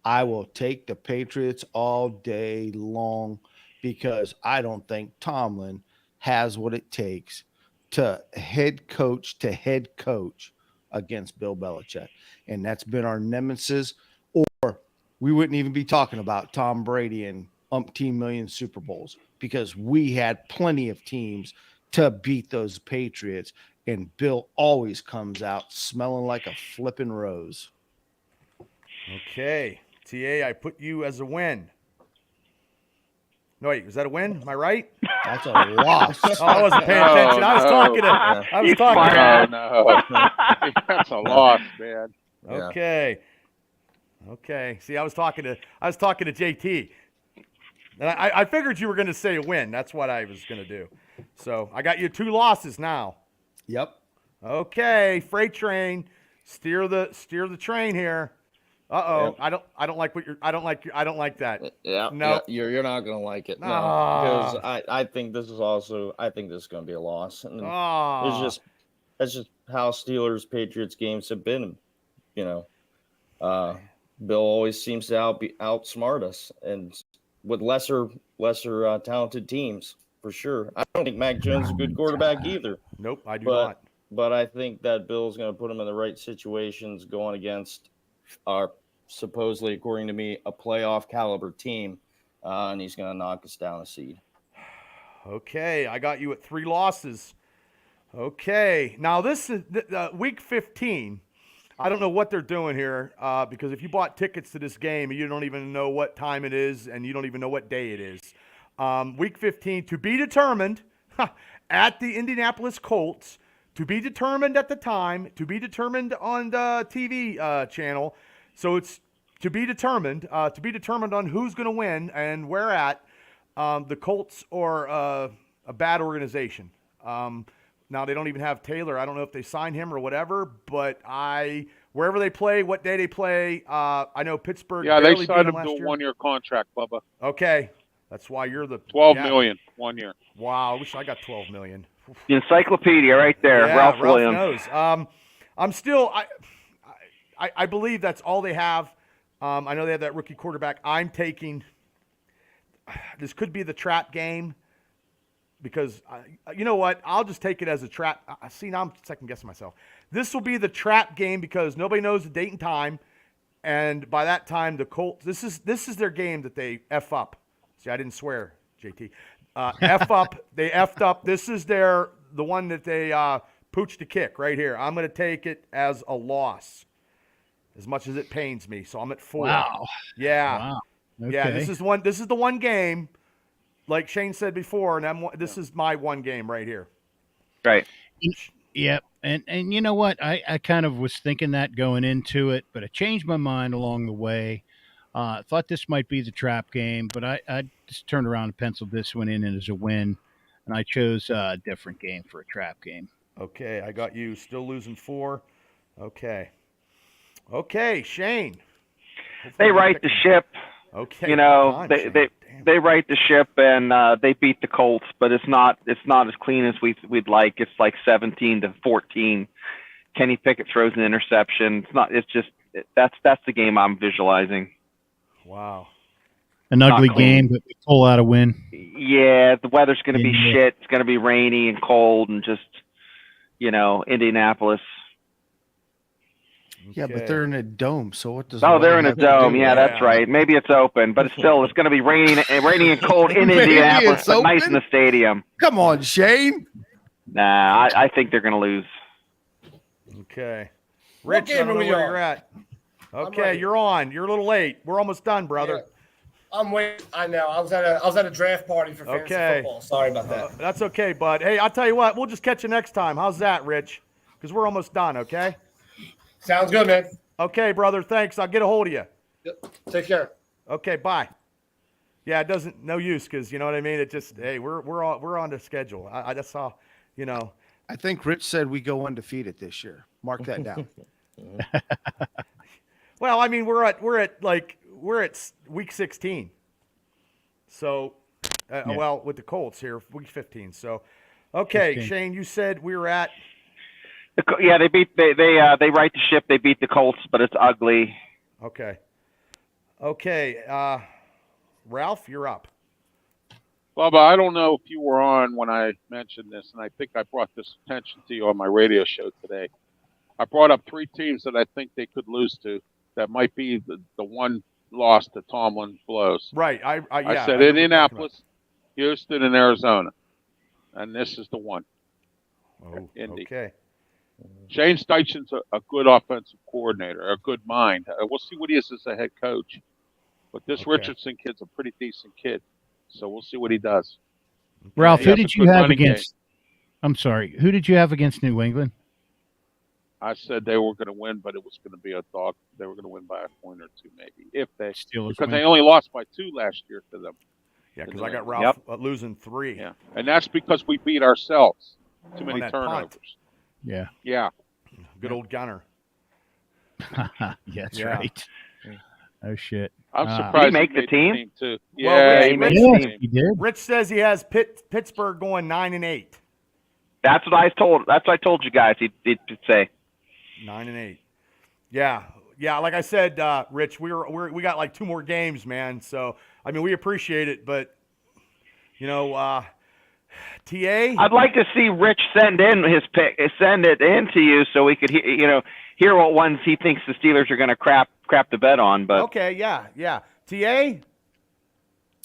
I will take the Patriots all day long because I don't think Tomlin has what it takes to head coach against Bill Belichick. And that's been our nemesis, or we wouldn't even be talking about Tom Brady and umpteen million Super Bowls because we had plenty of teams to beat those Patriots, and Bill always comes out smelling like a flipping rose. Okay. TA, I put you as a win. No, wait, is that a win? Am I right? That's a loss. Oh, I wasn't paying attention. I was talking to. I was talking. No. That's a loss, man. Okay. Okay. See, I was talking to JT, and I figured you were going to say a win. That's what I was going to do. So I got you 2 losses now. Yep. Okay, freight train, steer the train here. Uh-oh. Yep. I don't like that. Yeah. No. Yeah, you're not gonna like it. No, Ah. because I think this is gonna be a loss. And Oh. that's just how Steelers Patriots games have been. You know, Bill always seems to outsmart us, and with lesser talented teams for sure. I don't think Mac Jones is a good quarterback either. Nope, I do not. But I think that Bill's going to put him in the right situations going against our supposedly, according to me, a playoff caliber team, and he's going to knock us down a seed. Okay, I got you at 3 losses. Okay, now this is week 15. I don't know what they're doing here because if you bought tickets to this game, you don't even know what time it is, and you don't even know what day it is. Week 15, to be determined at the Indianapolis Colts, to be determined at the time, to be determined on the TV channel. So it's to be determined on who's going to win and where at. The Colts are a bad organization. Now they don't even have Taylor. I don't know if they signed him or whatever, but wherever they play, what day they play, I know Pittsburgh. Yeah, they barely signed beat him to a last year. 1-year contract, Bubba. Okay. That's why you're the $12 million, 1 year. Wow, I wish I got 12 million. The encyclopedia right there, Yeah, Ralph Williams. knows. I'm still I believe that's all they have. I know they have that rookie quarterback. I'm taking this could be the trap game because you know what? I'll just take it as a trap. See, now I'm second guessing myself. This will be the trap game because nobody knows the date and time, and by that time the Colts. This is their game that they F up. See, I didn't swear, JT. F up. They F'd up. This is the one that they pooched a kick right here. I'm going to take it as a loss, as much as it pains me. So I'm at 4. Wow. Yeah. Wow. Okay. Yeah. This is the one game, like Shane said before, and this is my one game right here. Right. Yep. And you know what? I kind of was thinking that going into it, but I changed my mind along the way. Thought this might be the trap game, but I just turned around and penciled this one in as a win, and I chose a different game for a trap game. Okay, I got you still losing 4. Okay. Okay, Shane. They right the ship. Okay. You know, come on, they Shane. they Damn. they right the ship and they beat the Colts, but it's not as clean as we'd like. It's like 17-14. Kenny Pickett throws an interception. That's the game I'm visualizing. Wow. An ugly game, but we pull out a win. Yeah, the weather's going to be shit. It's going to be rainy and cold and just, Indianapolis. Yeah, but they're in a dome, so what does? Oh, they're in a dome. Yeah, that's right. Maybe it's open, but it's going to be raining and cold in Indianapolis, but nice in the stadium. Come on, Shane. Nah, I think they're going to lose. Okay. Rich, I don't know where you're at. Okay, you're on. You're a little late. We're almost done, brother. Yeah. I'm waiting. I know. I was at a draft party for fantasy football. Sorry about that. That's okay, bud. Hey, I'll tell you what. We'll just catch you next time. How's that, Rich? Because we're almost done, okay? Sounds good, man. Okay, brother. Thanks. I'll get a hold of you. Yep. Take care. Okay, bye. Yeah, it doesn't no use because you know what I mean. It just we're on the schedule. I just saw, I think Rich said we go undefeated this year. Mark that down. Well, I mean we're at week 16. So, well, with the Colts here, week 15. So, okay, 15. Shane, you said we were at. Yeah, they right the ship. They beat the Colts, but it's ugly. Okay. Ralph, you're up. Bubba, I don't know if you were on when I mentioned this, and I think I brought this attention to you on my radio show today. I brought up 3 teams that I think they could lose to. That might be the one loss that Tomlin blows. Right. I said Indianapolis, Houston, and Arizona, and this is the one. Oh, Indy. okay. Shane Steichen's a good offensive coordinator, a good mind. We'll see what he is as a head coach. But this Richardson kid's a pretty decent kid, so we'll see what he does. Ralph, He who has a did you good have running against? I'm sorry. Who did you have against New England? I said they were going to win, but it was going to be a dog. They were going to win by a point or 2, maybe, if they Steelers because win. they only lost by 2 last year to them. Yeah, because I got Ralph losing 3. Yeah, and that's because we beat ourselves. Too many that turnovers. punt. Yeah. Yeah. Good old Gunner. Yeah, that's right. Oh shit. I'm Did surprised he make the team? too. Well, Yeah, he made Yeah, the team. he did. Rich says he has Pittsburgh going 9-8. That's what I told you guys. He'd say 9-8. Yeah. Like I said, Rich, we got like 2 more games, man. So I mean, we appreciate it, but TA. I'd like to see Rich send in his pick, send it in to you, so we could hear what ones he thinks the Steelers are going to crap the bed on. But Okay, yeah. TA.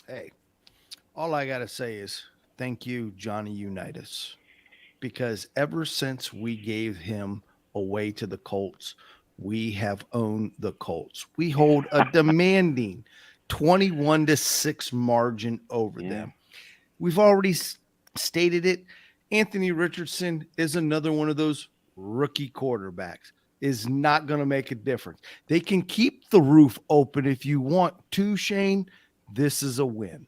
Hey, all I got to say is thank you, Johnny Unitas, because ever since we gave him away to the Colts, we have owned the Colts. We hold a demanding 21-6 margin over them. We've already stated it. Anthony Richardson is another one of those rookie quarterbacks. Is not going to make a difference. They can keep the roof open if you want to, Shane. This is a win.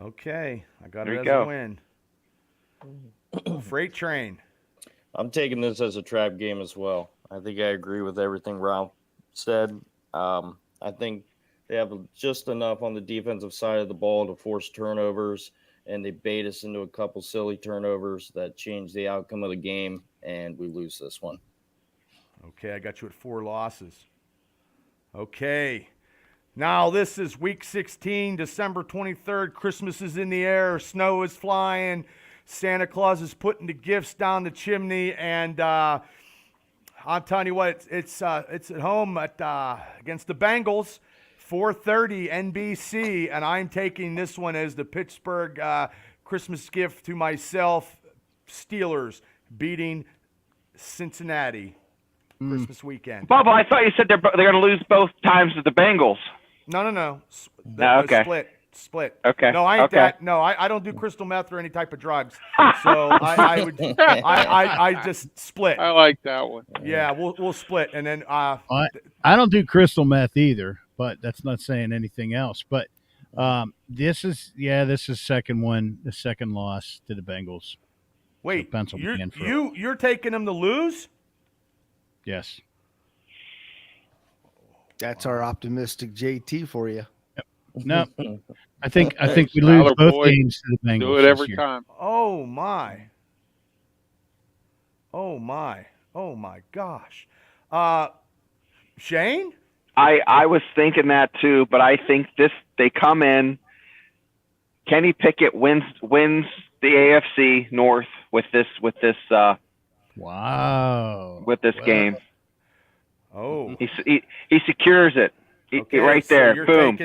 Okay, I got There it you as go. a win. Freight train. I'm taking this as a trap game as well. I think I agree with everything Ralph said. I think they have just enough on the defensive side of the ball to force turnovers, and they bait us into a couple silly turnovers that change the outcome of the game, and we lose this one. Okay, I got you at 4 losses. Okay. Now this is week 16, December 23rd. Christmas is in the air. Snow is flying. Santa Claus is putting the gifts down the chimney. And I'm telling you what, it's at home against the Bengals, 4:30 NBC. And I'm taking this one as the Pittsburgh Christmas gift to myself. Steelers beating Cincinnati. Christmas weekend. Bubba, I thought you said they're going to lose both times to the Bengals. No. Okay. Split. Okay. No, I ain't Okay. that. No, I don't do crystal meth or any type of drugs. So I just split. I like that one. Yeah, we'll split, and then I don't do crystal meth either, but that's not saying anything else. But this is the second loss to the Bengals. wait. pencil me in for You're taking them to lose? Yes. That's our optimistic JT for you. No, I think we Tyler lose both Boyd, games to the Bengals. Do it this every year. time. Oh my. Oh my. Oh my gosh. Shane? I was thinking that too, but I think they come in. Kenny Pickett wins the AFC North with this Wow. game. Oh. He secures it. Okay, Right so there. you're Boom.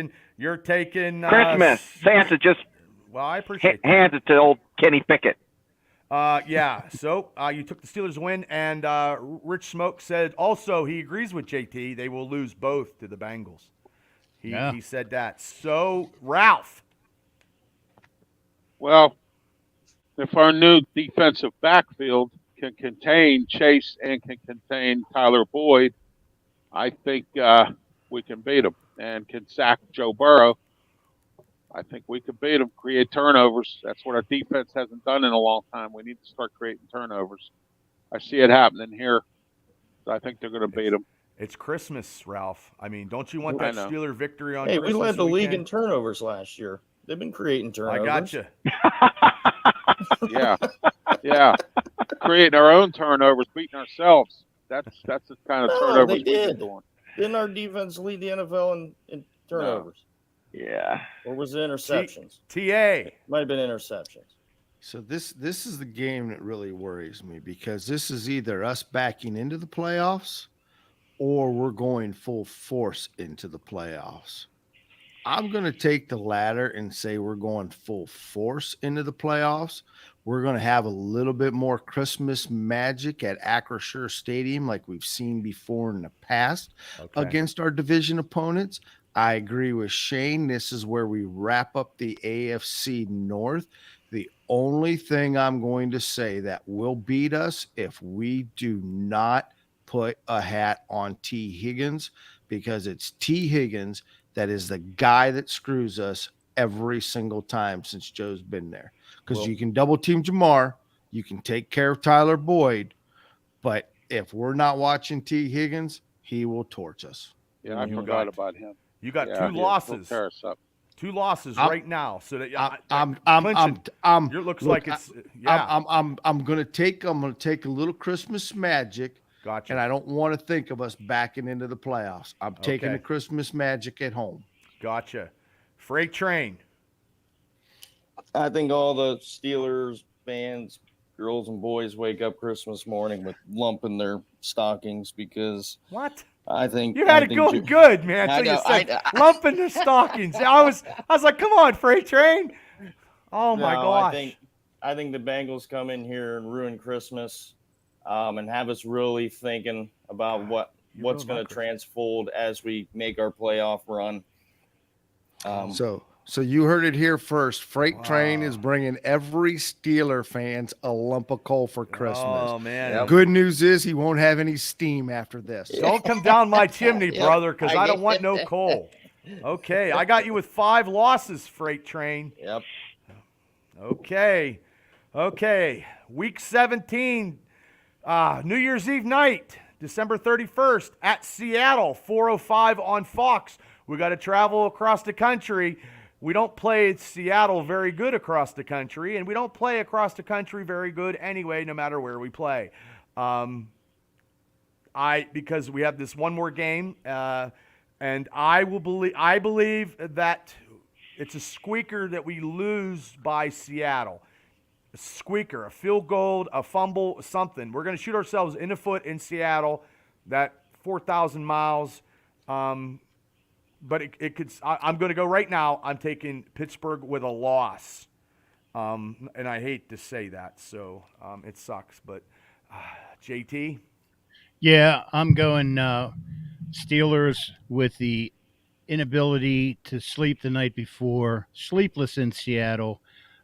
taking Christmas. Santa just well, I appreciate that. hands it to old Kenny Pickett. Yeah. So you took the Steelers win, and Rich Smoke said also he agrees with JT. They will lose both to the Bengals. He said that. So Ralph. Well, if our new defensive backfield can contain Chase and can contain Tyler Boyd, I think we can beat them and can sack Joe Burrow. I think we can beat them, create turnovers. That's what our defense hasn't done in a long time. We need to start creating turnovers. I see it happening here. So I think they're going to beat them. It's Christmas, Ralph. I mean, don't you want that know. Steeler victory on Hey, Christmas we led the league weekend? in turnovers last year. They've been creating turnovers. I got you. Yeah. Creating our own turnovers, beating ourselves. That's the kind of No, turnovers they we've been did. doing. Didn't our defense lead the NFL in turnovers? Yeah. Or was it interceptions? TA. Might have been interceptions. So this is the game that really worries me, because this is either us backing into the playoffs or we're going full force into the playoffs. I'm going to take the latter and say we're going full force into the playoffs. We're going to have a little bit more Christmas magic at Acrisure Stadium like we've seen before in the past against our division opponents. I agree with Shane. This is where we wrap up the AFC North. The only thing I'm going to say that will beat us if we do not put a hat on T. Higgins, because it's T. Higgins that is the guy that screws us every single time since Joe's been there. Because you can double team Jamar, you can take care of Tyler Boyd, but if we're not watching T. Higgins, he will torch us. Yeah, I forgot about him. You got Yeah, two he'll losses. tear us up. Two losses right now. So that it looks like it's I'm gonna take a little Christmas magic. Gotcha. And I don't want to think of us backing into the playoffs. I'm taking Okay. the Christmas magic at home. Gotcha. Freight train. I think all the Steelers fans, girls and boys, wake up Christmas morning with lump in their stockings because What? I think You had it going good, man. I Until you know, said lump in the stockings. I was like, come on, freight train. Oh my gosh. I think the Bengals come in here and ruin Christmas, and have us really thinking about what's going to transfold as we make our playoff run. So you heard it here first. Freight Train is bringing every Steeler fans a lump of coal for Christmas. Oh man. Good news is he won't have any steam after this. Don't come down my chimney, brother, because I don't want no coal. Okay, I got you with 5 losses, Freight Train. Yep. Okay. Week 17, New Year's Eve night, December 31st at Seattle, 4:05 on Fox. We got to travel across the country. We don't play Seattle very good across the country, and we don't play across the country very good anyway, no matter where we play. Because we have this one more game, and I believe that it's a squeaker that we lose by Seattle. A squeaker, a field goal, a fumble, something. We're going to shoot ourselves in the foot in Seattle, that 4,000 miles. But it could. I'm going to go right now. I'm taking Pittsburgh with a loss, and I hate to say that, so it sucks. But JT, Yeah, I'm going Steelers with the inability to sleep the night before, sleepless in Seattle,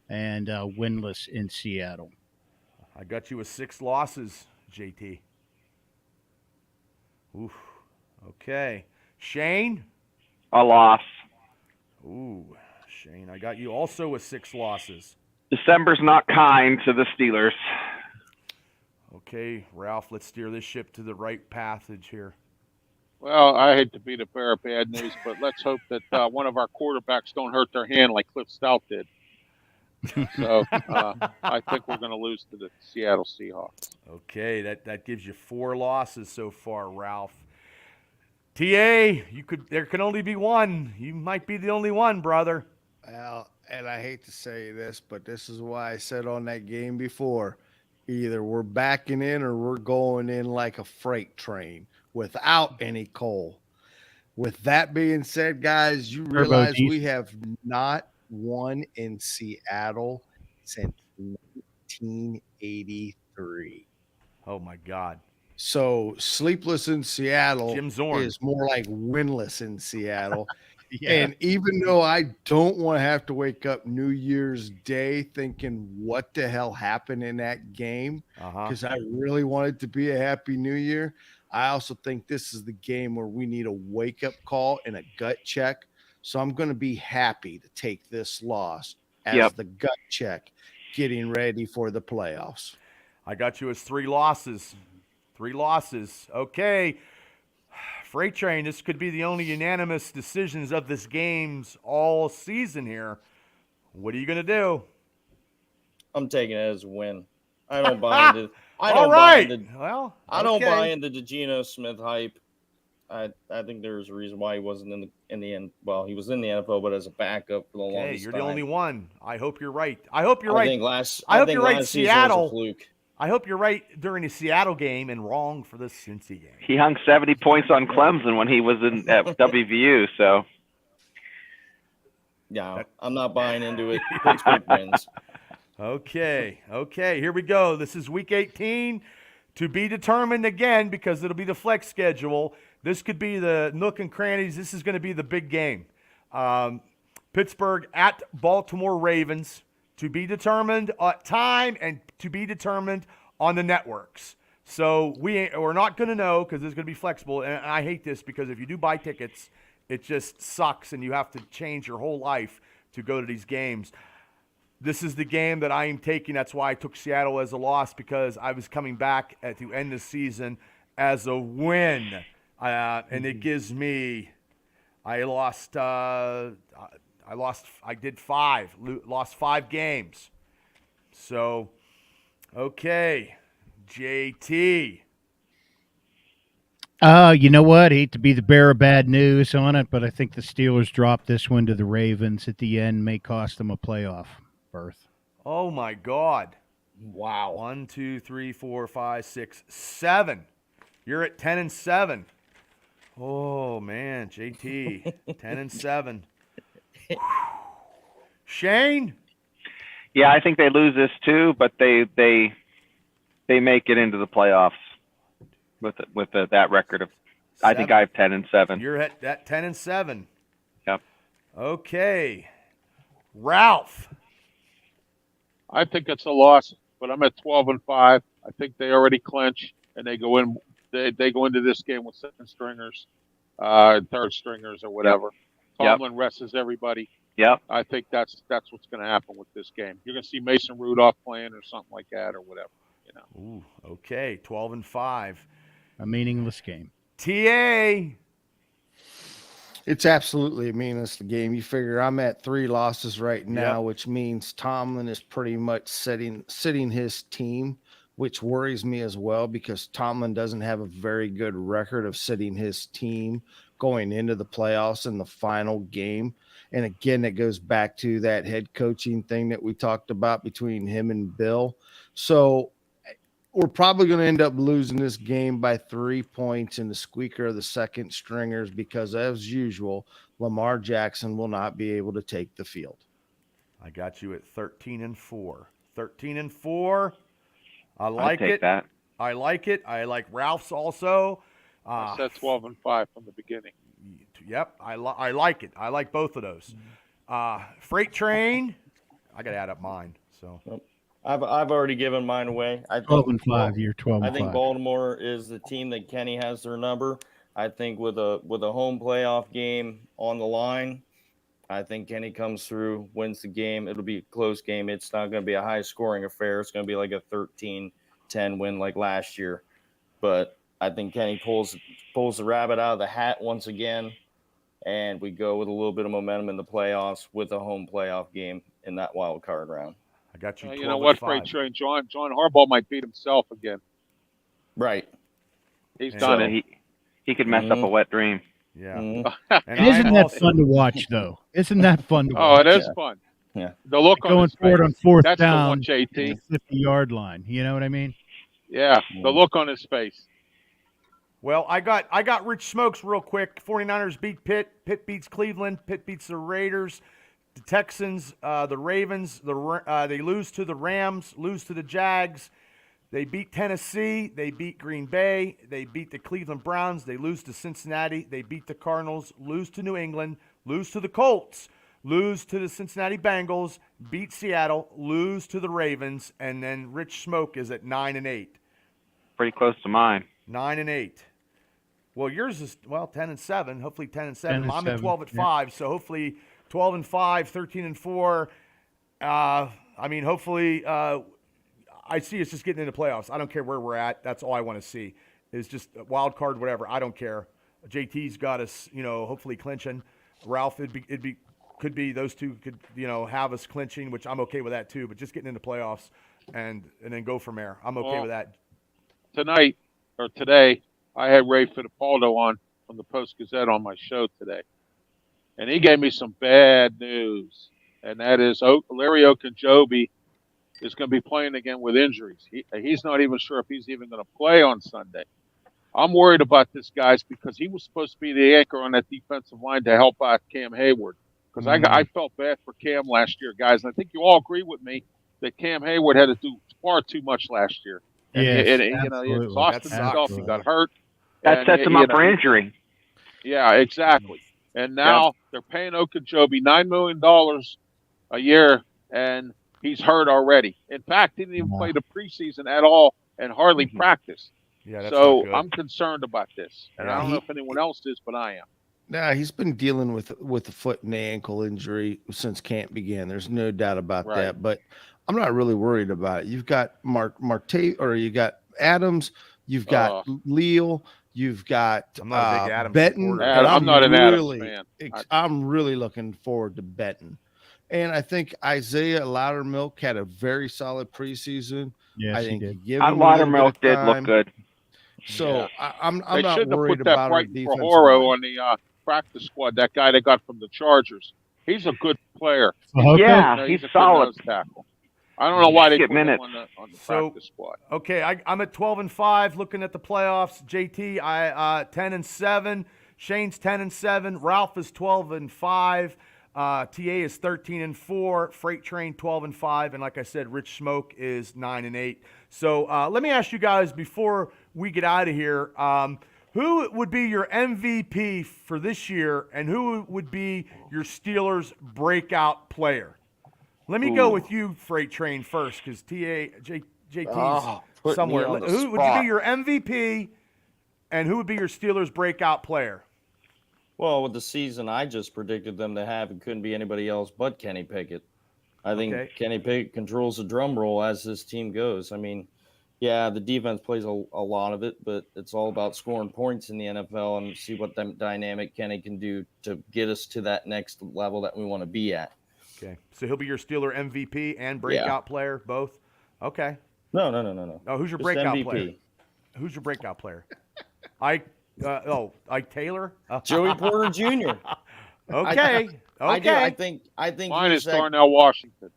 and winless in Seattle. I got you with 6 losses, JT. Oof. Okay, Shane. A loss. Ooh, Shane, I got you also with 6 losses. December's not kind to the Steelers. Okay, Ralph, let's steer this ship to the right passage here. Well, I hate to be the bearer of bad news, but let's hope that one of our quarterbacks don't hurt their hand like Cliff Stout did. So I think we're going to lose to the Seattle Seahawks. Okay, that gives you 4 losses so far, Ralph. TA, there can only be one. You might be the only one, brother. Well, and I hate to say this, but this is why I said on that game before, either we're backing in or we're going in like a freight train without any coal. With that being said, guys, you realize diesel. we have not won in Seattle since 1983. Oh my God. So sleepless in Seattle Jim Zorn. is more like winless in Seattle. Yeah. And even though I don't want to have to wake up New Year's Day thinking what the hell happened in that game, because I really want it to be a happy new year, I also think this is the game where we need a wake-up call and a gut check. So I'm going to be happy to take this loss as the gut check, getting ready for the playoffs. I got you as 3 losses. 3 losses. Okay. Freight Train, this could be the only unanimous decisions of this games all season here. What are you going to do? I'm taking it as a win. I don't buy into. I All don't right. buy into. Well, I don't okay. buy into the Geno Smith hype. I think there's a reason why he wasn't in the end. Well, he was in the NFL, but as a backup for the longest Hey, you're time. the only one. I hope you're right. I hope you're right. I hope you're right, last season was a Seattle. fluke. I hope you're right during the Seattle game and wrong for the Cincy game. He hung 70 points on Clemson when he was at WVU. So Yeah, I'm not buying into it. Pittsburgh wins. Okay. Here we go. This is Week 18 to be determined again because it'll be the flex schedule. This could be the nook and crannies. This is going to be the big game. Pittsburgh at Baltimore Ravens to be determined at time and to be determined on the networks. So we're not going to know because it's going to be flexible. And I hate this because if you do buy tickets, it just sucks and you have to change your whole life to go to these games. This is the game that I am taking. That's why I took Seattle as a loss because I was coming back at the end of the season as a win. And it gives me, I did 5, lost 5 games. So, okay, JT. You know what? I hate to be the bearer of bad news on it, but I think the Steelers dropped this one to the Ravens at the end, may cost them a playoff berth. Oh my God. Wow. 1, 2, 3, 4, 5, 6, 7. You're at 10-7. Oh man, JT, 10-7. Shane? yeah, I think they lose this too, but they make it into the playoffs with that record of. I think I have 10-7. You're at that 10-7. Yep. Okay, Ralph. I think it's a loss, but I'm at 12-5. I think they already clinch and they go in. They go into this game with 2nd stringers, 3rd stringers, or whatever. Tomlin rests everybody. Yep. I think that's what's going to happen with this game. You're going to see Mason Rudolph playing or something like that or whatever. Ooh, okay, 12-5. A meaningless game. TA. It's absolutely a meaningless game. You figure I'm at 3 losses right now, which means Tomlin is pretty much sitting his team, which worries me as well because Tomlin doesn't have a very good record of sitting his team going into the playoffs in the final game. And again, it goes back to that head coaching thing that we talked about between him and Bill. So we're probably going to end up losing this game by 3 points in the squeaker of the 2nd stringers because, as usual, Lamar Jackson will not be able to take the field. I got you at 13-4. 13-4. I like take it. that. I like it. I like Ralph's also. I said 12-5 from the beginning. Yep, I like it. I like both of those. Freight Train. I got to add up mine. So I've already given mine away. 12-5. You're 12-5. I think Baltimore is the team that Kenny has their number. I think with a home playoff game on the line, I think Kenny comes through, wins the game. It'll be a close game. It's not going to be a high-scoring affair. It's going to be like a 13-10 win like last year. But I think Kenny pulls the rabbit out of the hat once again, and we go with a little bit of momentum in the playoffs with a home playoff game in that wild card round. I got you. You know what, Freight Train? John Harbaugh might beat himself again. Right. He's And done So it. he could mess up a wet dream. Yeah. Mhm. And And isn't I'm that also- fun to watch, though? Isn't that fun to Oh, watch? it is fun. Yeah. The look on Going his forward face. on fourth That's the down, one, JT. 50-yard line. You know what I mean? Yeah, the look on his face. Well, I got Rich Smokes real quick. 49ers beat Pitt. Pitt beats Cleveland. Pitt beats the Raiders. The Texans, the Ravens, they lose to the Rams, lose to the Jags. They beat Tennessee. They beat Green Bay. They beat the Cleveland Browns. They lose to Cincinnati. They beat the Cardinals, lose to New England, lose to the Colts, lose to the Cincinnati Bengals, beat Seattle, lose to the Ravens, and then Rich Smoke is at 9-8. Pretty close to mine. 9-8. Well, yours is 10-7. Hopefully 10-7. 10 and I'm at 7, 12-5. So hopefully 12-5, 13-4. Hopefully, I see us just getting into playoffs. I don't care where we're at. That's all I want to see. Is just a wild card, whatever. I don't care. JT's got us, hopefully clinching. Ralph, could be those two could, have us clinching, which I'm okay with that too. But just getting into playoffs and then go from there. I'm okay with that. Today, I had Ray Fittipaldo on from the Post Gazette on my show today, and he gave me some bad news, and that is Larry Okunjobi is going to be playing again with injuries. He's not even sure if he's even going to play on Sunday. I'm worried about this, guys, because he was supposed to be the anchor on that defensive line to help out Cam Hayward. Because I felt bad for Cam last year, guys, and I think you all agree with me that Cam Hayward had to do far too much last year. Yes, He exhausted himself. He got hurt. That sets him up for injury. Yeah, exactly. And now they're paying Okunjobi $9 million a year, and he's hurt already. In fact, he didn't even play the preseason at all and hardly practiced. Yeah, that's so not good. I'm concerned about this. And I don't know if anyone else is, but I am. Nah, he's been dealing with the foot and the ankle injury since camp began. There's no doubt about that. But I'm not really worried about it. You've got you got Adams, you've got Leal, you've got I'm not a big Adams Benton. supporter. I'm not an Adams fan. I'm really looking forward to Benton. And I think Isaiah Loudermilk had a very solid preseason. Yes, I think he did. Loudermilk did look good. So I'm they not shouldn't have worried put that about our Brighton defense. Fajoro on the practice squad. That guy they got from the Chargers. He's a good player. Yeah, he's a good solid. nose tackle. I don't know why they Get put him minutes. on the practice squad. Okay, I'm at 12-5, looking at the playoffs. JT, 10-7. Shane's 10-7. Ralph is 12-5. TA is 13-4. Freight Train 12-5, and like I said, Rich Smoke is 9-8. So let me ask you guys before we get out of here, who would be your MVP for this year, and who would be your Steelers breakout player? Let me go with you, Freight Train, first, because JT's somewhere. Who would you be your MVP, and who would be your Steelers breakout player? Well, with the season I just predicted them to have, it couldn't be anybody else but Kenny Pickett. I think Kenny Pickett controls the drum roll as this team goes. I mean, yeah, the defense plays a lot of it, but it's all about scoring points in the NFL and see what dynamic Kenny can do to get us to that next level that we want to be at. Okay, so he'll be your Steeler MVP and breakout player, both? Okay. No. Oh, who's your Just breakout MVP. player? Who's your breakout player? Ike Taylor? Joey Porter Jr. Okay. I think Mine he's is Darnell Washington.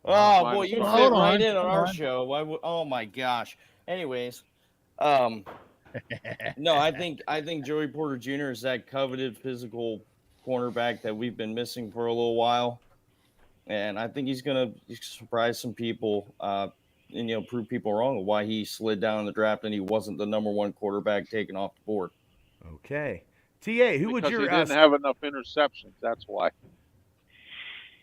Oh boy, you fit Hold on, right in on hold our on. show. Oh my gosh. Anyways, no, I think Joey Porter Jr. is that coveted physical cornerback that we've been missing for a little while, and I think he's gonna surprise some people. And prove people wrong why he slid down in the draft and he wasn't the number one quarterback taken off the board. Okay. TA, who would Because your he didn't have enough interceptions. That's why.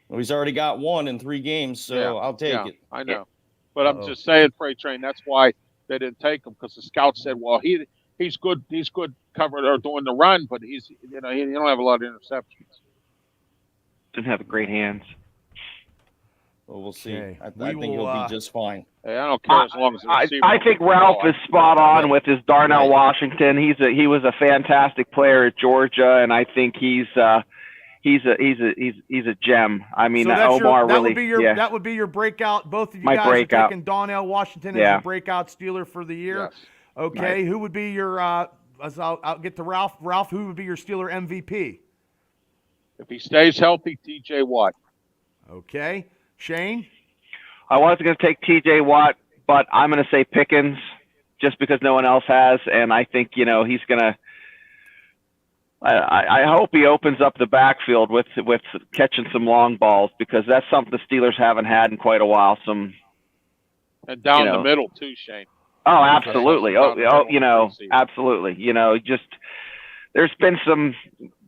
Well, he's already got one in 3 games, so I'll take it. I know. But I'm just saying, Freight Train, that's why they didn't take him, because the scouts said, well, he's good covering or doing the run, but he don't have a lot of interceptions. Didn't have great hands. Well, we'll see. Okay. I We think will, he'll be just fine. Hey, I don't care as long as the receiver. I think Ralph is spot on with his Darnell Right. Washington. He was a fantastic player at Georgia, and I think he's a gem. I mean, so that's Omar that really, would be your yeah, that would be your breakout. Both of you My guys breakout. are taking Donnell Washington as Yeah. your breakout Steeler for the year. Yes. Okay, who would be your? I'll get to Ralph. Ralph, who would be your Steeler MVP? If he stays healthy, T.J. Watt. Okay, Shane. I was going to take T.J. Watt, but I'm going to say Pickens just because no one else has, and I think he's going to. I hope he opens up the backfield with catching some long balls because that's something the Steelers haven't had in quite a while. And down You the know. middle too, Shane. Oh, absolutely. Down the middle preseason. Absolutely. Just there's been some.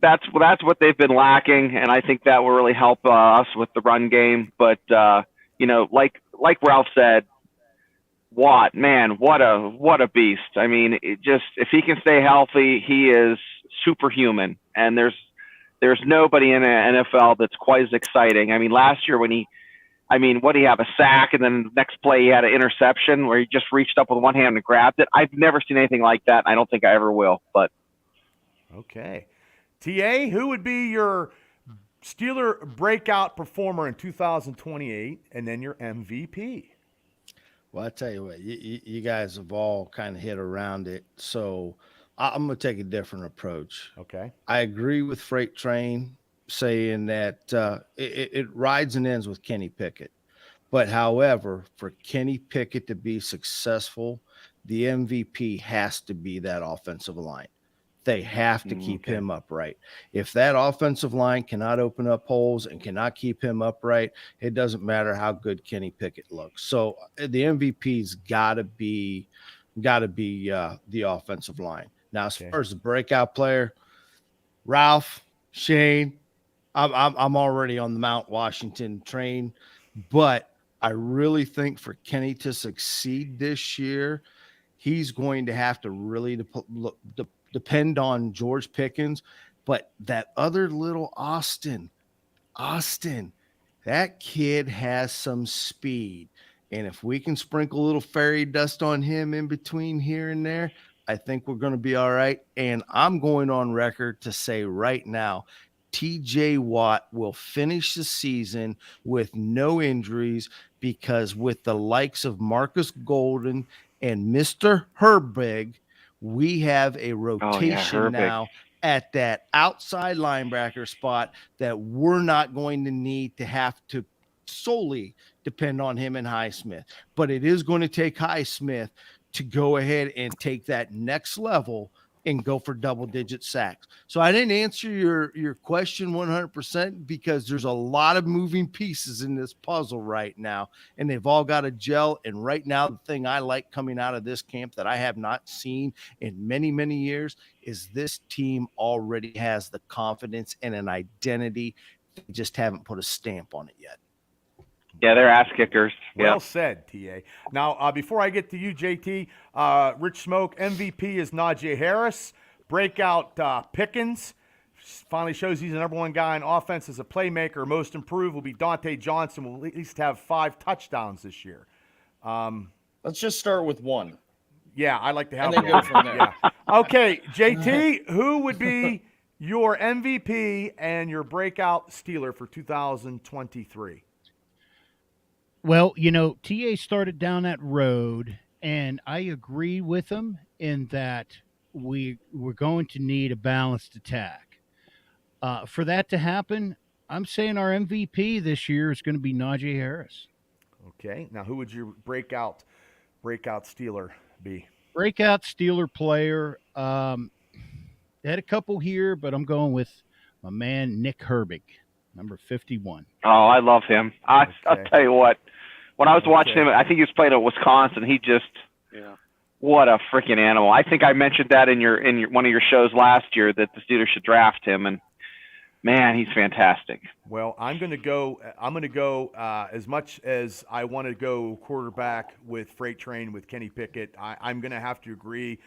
That's what they've been lacking, and I think that will really help us with the run game. But like Ralph said, Watt, man, what a beast. I mean, if he can stay healthy, he is superhuman, and there's nobody in the NFL that's quite as exciting. I mean, last year what do you have, a sack, and then the next play he had an interception where he just reached up with one hand and grabbed it. I've never seen anything like that. I don't think I ever will. But Okay, TA, who would be your Steeler breakout performer in 2028, and then your MVP? Well, I tell you what, you guys have all kind of hit around it. So I'm going to take a different approach. Okay. I agree with Freight Train saying that it rides and ends with Kenny Pickett. But however, for Kenny Pickett to be successful, the MVP has to be that offensive line. They have to keep him upright. If that offensive line cannot open up holes and cannot keep him upright, it doesn't matter how good Kenny Pickett looks. So the MVP's got to be the offensive line. Now, as far as the breakout player, Ralph, Shane, I'm already on the Mount Washington train, but I really think for Kenny to succeed this year, he's going to have to really depend on George Pickens, but that other little Austin, that kid has some speed. And if we can sprinkle a little fairy dust on him in between here and there, I think we're going to be all right. And I'm going on record to say right now, TJ Watt will finish the season with no injuries because with the likes of Marcus Golden and Mr. Herbig, we have a rotation now at that outside linebacker spot that we're not going to need to have to solely depend on him and Highsmith. But it is going to take Highsmith to go ahead and take that next level and go for double-digit sacks. So I didn't answer your question 100% because there's a lot of moving pieces in this puzzle right now, and they've all got to gel. And right now, the thing I like coming out of this camp that I have not seen in many, many years is this team already has the confidence and an identity. They just haven't put a stamp on it yet. Yeah, they're ass kickers. Well said, TA. Now, before I get to you, JT, Rich Smoke, MVP is Najee Harris. Breakout Pickens. Finally shows he's the number one guy in offense as a playmaker. Most improved will be Dante Johnson. Will at least have 5 touchdowns this year. Let's just start with one. Yeah, I like to have And then one. go from there. Yeah. Okay, JT, who would be your MVP and your breakout Steeler for 2023? Well, TA started down that road, and I agree with him in that we're going to need a balanced attack. For that to happen, I'm saying our MVP this year is going to be Najee Harris. Okay. Now, who would your breakout Steeler be? Breakout Steeler player. Had a couple here, but I'm going with my man Nick Herbig, number 51. Oh, I love him. I'll tell you what. When I was watching him, I think he was playing at Wisconsin. He just, what a freaking animal! I think I mentioned that in your one of your shows last year that the Steelers should draft him, and man, he's fantastic. Well, I'm going to go. As much as I want to go quarterback with Freight Train with Kenny Pickett, I'm going to have to agree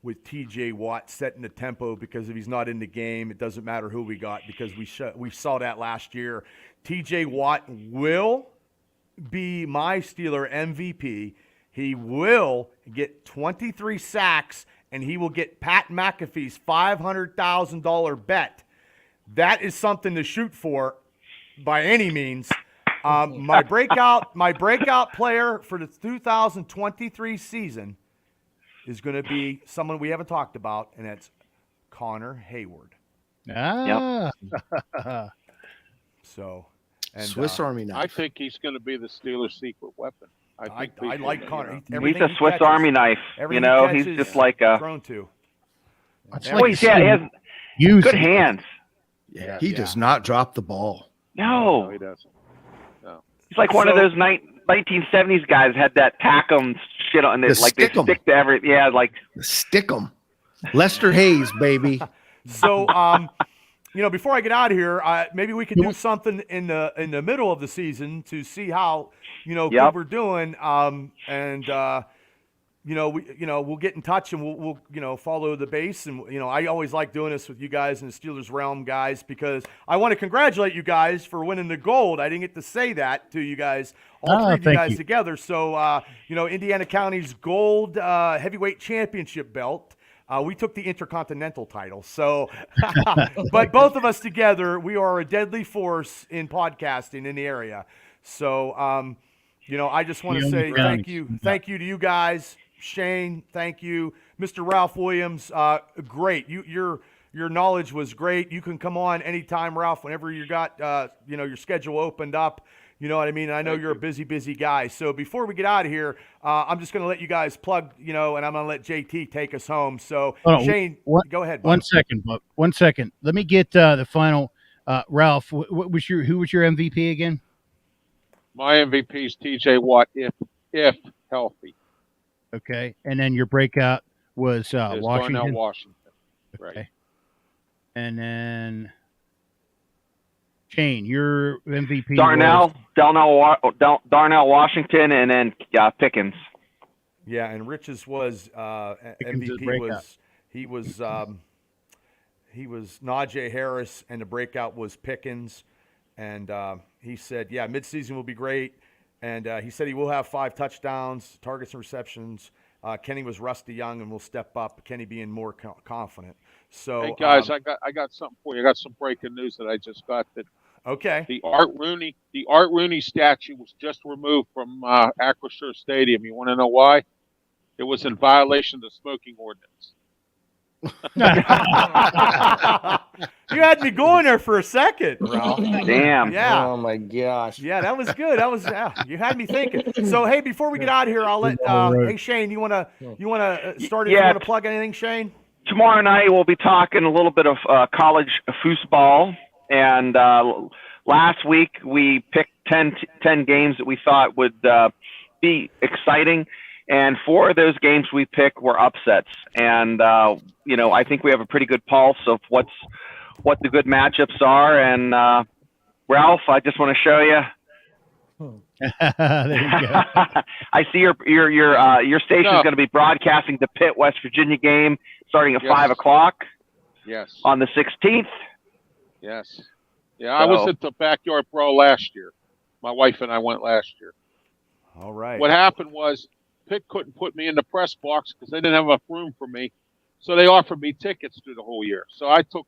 with T.J. Watt setting the tempo because if he's not in the game, it doesn't matter who we got because we saw that last year. T.J. Watt will be my Steeler MVP. He will get 23 sacks, and he will get Pat McAfee's $500,000 bet. That is something to shoot for by any means. My breakout player for the 2023 season is going to be someone we haven't talked about, and that's Connor Hayward. Ah. So, and, Swiss Army knife. I think he's going to be the Steelers' secret weapon. I people, like Connor. you He's a Swiss Army knife. You know, he's just like a. Thrown to. It's Well, like he has use good it. hands. Yeah, he does not drop the ball. No, No, he doesn't. No. he's like one of those 1970s guys had that tack 'em shit on it, like they stick 'em. stick to every. Yeah, like Stick 'em. Lester Hayes, baby. So, before I get out of here, maybe we could do something in the middle of the season to see how good Yep. we're doing. We'll get in touch and we'll follow the base. And I always like doing this with you guys in the Steelers realm, guys, because I want to congratulate you guys for winning the gold. I didn't get to say that to you guys, all three of you thank guys you. together. So, Indiana County's gold heavyweight championship belt. We took the Intercontinental title. So, but both of us together, we are a deadly force in podcasting in the area. So, I just want to The say only thank brownies. you. Thank you to you guys. Shane, thank you. Mr. Ralph Williams, great. Your knowledge was great. You can come on anytime, Ralph, whenever you got, your schedule opened up. You know what I mean? I know you're a busy guy. So before we get out of here, I'm just going to let you guys plug, and I'm going to let JT take us home. So, Hold on. Shane, go ahead. Bud. 1 second, Buck. 1 second. Let me get the final. Ralph, who was your MVP again? My MVP is TJ Watt if healthy. Okay, and then your breakout was It's Washington. Darnell Washington. Okay, Right. and then Shane, your MVP. Darnell was, Washington, and then Pickens. Yeah, and Rich's was Pickens' MVP breakout. he was Najee Harris, and the breakout was Pickens, and he said, yeah, midseason will be great, and he said he will have 5 touchdowns, targets and receptions. Kenny was rusty young and will step up. Kenny being more confident. So, Hey guys, I got something for you. I got some breaking news that I just got. That okay, the Art Rooney statue was just removed from Acrisure Stadium. You want to know why? It was in violation of the smoking ordinance. you had me going there for a second, Ralph. Damn. Yeah. Oh my gosh. Yeah, that was good. You had me thinking. So, hey, before we get out of here, I'll let hey Shane, you wanna start? If you Yeah. want to plug anything, Shane? Tomorrow night we'll be talking a little bit of college foosball, and last week we picked 10 games that we thought would be exciting, and 4 of those games we picked were upsets, and I think we have a pretty good pulse of what the good matchups are, and Ralph, I just want to show you. there you go. I see your station is going to be broadcasting the Pitt West Virginia game starting at Yes. 5 o'clock Yes. on the 16th. Yes. Yeah, I was at the Backyard Brawl last year. My wife and I went last year. All right. What happened was Pitt couldn't put me in the press box because they didn't have enough room for me. So they offered me tickets through the whole year. So I took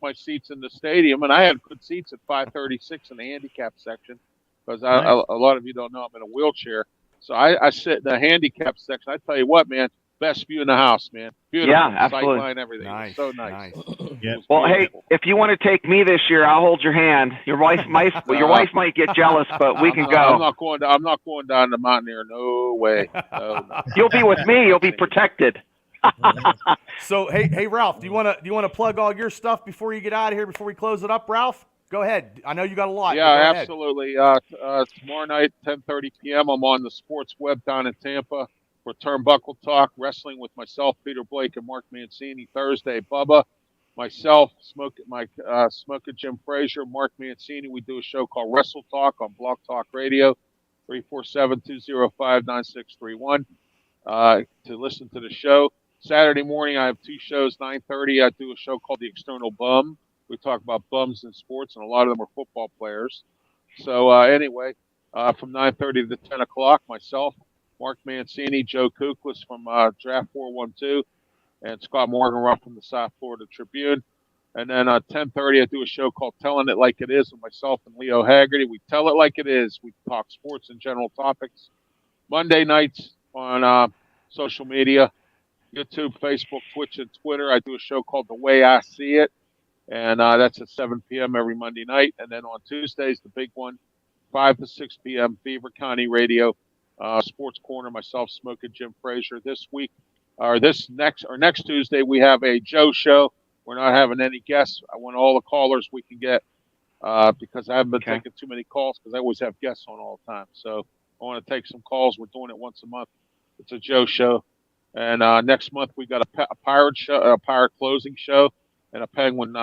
my seats in the stadium, and I had good seats at 536 in the handicap section because a lot of you don't know I'm in a wheelchair. So I sit in the handicap section. I tell you what, man, best view in the house, man. Beautiful. Yeah, absolutely. Sightline, everything. Nice. It was so nice. Yeah. It was Well, hey, beautiful. if you want to take me this year, I'll hold your hand. Your wife might get jealous, but we can I'm go. not going down the mountain here. No way. No. You'll be with me. You'll be protected. So, hey, Ralph, do you want to plug all your stuff before you get out of here? Before we close it up, Ralph, go ahead. I know you got a lot. Yeah, but go ahead. absolutely. Tomorrow night, 10:30 p.m. I'm on the Sports Web down in Tampa for Turnbuckle Talk, wrestling with myself, Peter Blake, and Mark Mancini. Thursday, Bubba, myself, Smoker Jim Frazier, Mark Mancini. We do a show called Wrestle Talk on Blog Talk Radio, 347-205-9631 to listen to the show. Saturday morning, I have 2 shows, 9:30. I do a show called The External Bum. We talk about bums in sports, and a lot of them are football players. So anyway, from 9:30 to 10 o'clock. Myself, Mark Mancini, Joe Kuklis from Draft 412, and Scott Morgan from the South Florida Tribune. And then at 10:30, I do a show called Telling It Like It Is with myself and Leo Haggerty. We tell it like it is. We talk sports and general topics. Monday nights on social media, YouTube, Facebook, Twitch, and Twitter. I do a show called The Way I See It, and that's at 7 p.m. every Monday night. And then on Tuesdays, the big one, 5 to 6 p.m., Beaver County Radio, Sports Corner, myself, Smoking Jim Frazier. This week, or next Tuesday, we have a Joe show. We're not having any guests. I want all the callers we can get because I haven't been taking too many calls because I always have guests on all the time. So I want to take some calls. We're doing it once a month. It's a Joe show. And next month we got a Pirate show, a Pirate closing show, and a Penguin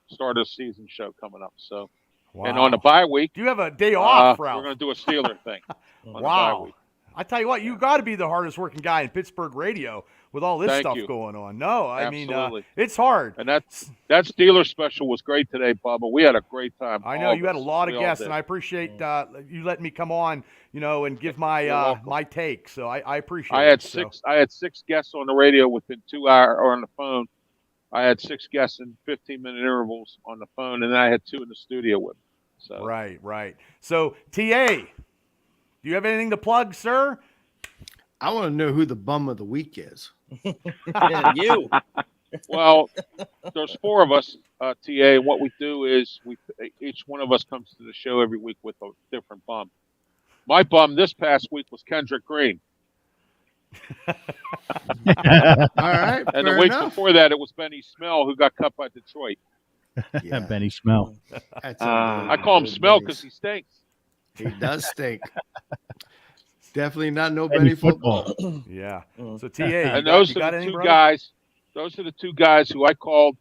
start of season show coming up. So, and on the bye week, do you have a day off, Ralph? We're going to do a Steeler thing. On Wow! The bye week. I tell you what, you got to be the hardest working guy in Pittsburgh radio with all this stuff going on. No, I mean it's hard. And that Steeler special was great today, Bubba. We had a great time. I know you had a lot of guests, and I appreciate you letting me come on, and give my my take. So I appreciate it. I had six guests on the radio within 2 hours, or on the phone. I had 6 guests in 15-minute intervals on the phone, and then I had 2 in the studio with me. So right. So TA, do you have anything to plug, sir? I want to know who the bum of the week is. You. Well, there's 4 of us, TA, and what we do is each one of us comes to the show every week with a different bum. My bum this past week was Kendrick Green. All right. And the week before that, it was Benny Smell, who got cut by Detroit. Yeah. Benny Smell. I call him Smell because he stinks. He does stink. Definitely not no Benny football. Yeah. So TA, and those are the 2 guys. Those are the 2 guys who I called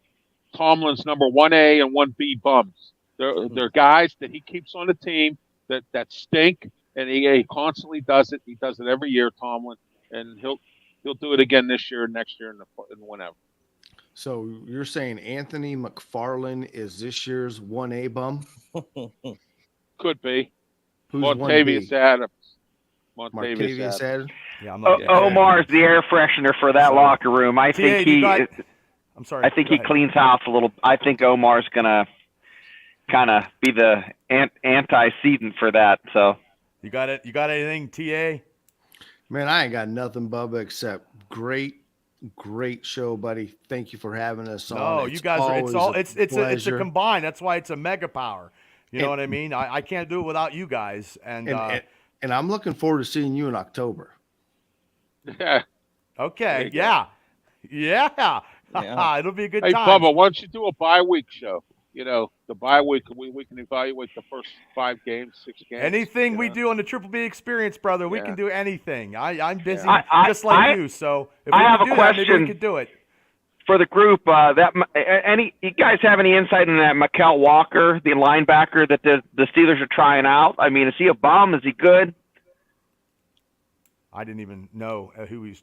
Tomlin's number 1A and 1B bums. They're guys that he keeps on the team that stink, and he constantly does it. He does it every year, Tomlin, and he'll do it again this year, next year, and whenever. So you're saying Anthony McFarland is this year's 1A bum? Could be. Who's Montavious Adams. Montavious Adams. Yeah, Omar's the air freshener for that locker room. I think I'm sorry. I think he cleans house a little. I think Omar's gonna kind of be the antecedent for that. So you got it. You got anything, TA? Man, I ain't got nothing, Bubba, except great show, buddy. Thank you for having us on. No, you guys are. It's a combined. That's why it's a mega power. You know what I mean? I can't do it without you guys. And I'm looking forward to seeing you in October. Yeah. Okay. Yeah. It'll be a good time. Hey, Bubba, why don't you do a bye week show? The bye week, we can evaluate the first 5 games, 6 games. Anything we do on the Triple B experience, brother, we can do anything. I'm busy just like you. So if I we have can a do question. that, maybe we could do it. For the group, you guys have any insight into that Mikel Walker, the linebacker that the Steelers are trying out? I mean, is he a bum? Is he good? I didn't even know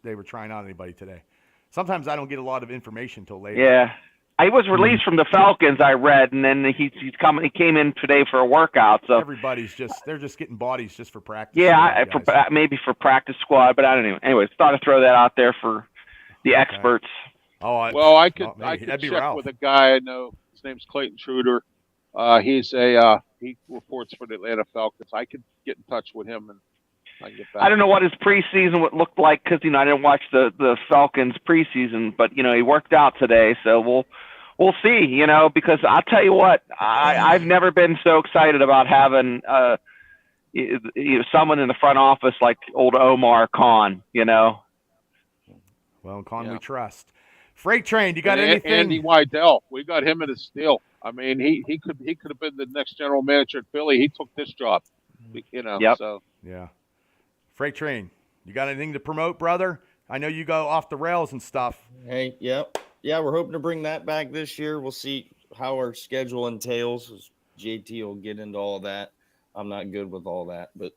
they were trying out anybody today. Sometimes I don't get a lot of information until later. Yeah, he was released from the Falcons, I read, and then he came in today for a workout. So they're just getting bodies just for practice. Yeah, maybe for practice squad, but I don't know. Anyways, thought I'd throw that out there for the experts. I could check with a guy I know. His name's Clayton Truder. He reports for the Atlanta Falcons. I could get in touch with him and I can get back. I don't know what his preseason looked like because I didn't watch the Falcons preseason, but he worked out today, so we'll see. Because I'll tell you what, I've never been so excited about having someone in the front office like old Omar Khan. Well, Khan, we trust. Freight Train, you got anything? Andy Weidel, we got him in a steal. I mean, he could have been the next general manager at Philly. He took this job, Yep. So yeah. Freight Train, you got anything to promote, brother? I know you go off the rails and stuff. Hey, yep. Yeah, we're hoping to bring that back this year. We'll see how our schedule entails. JT will get into all that. I'm not good with all that, but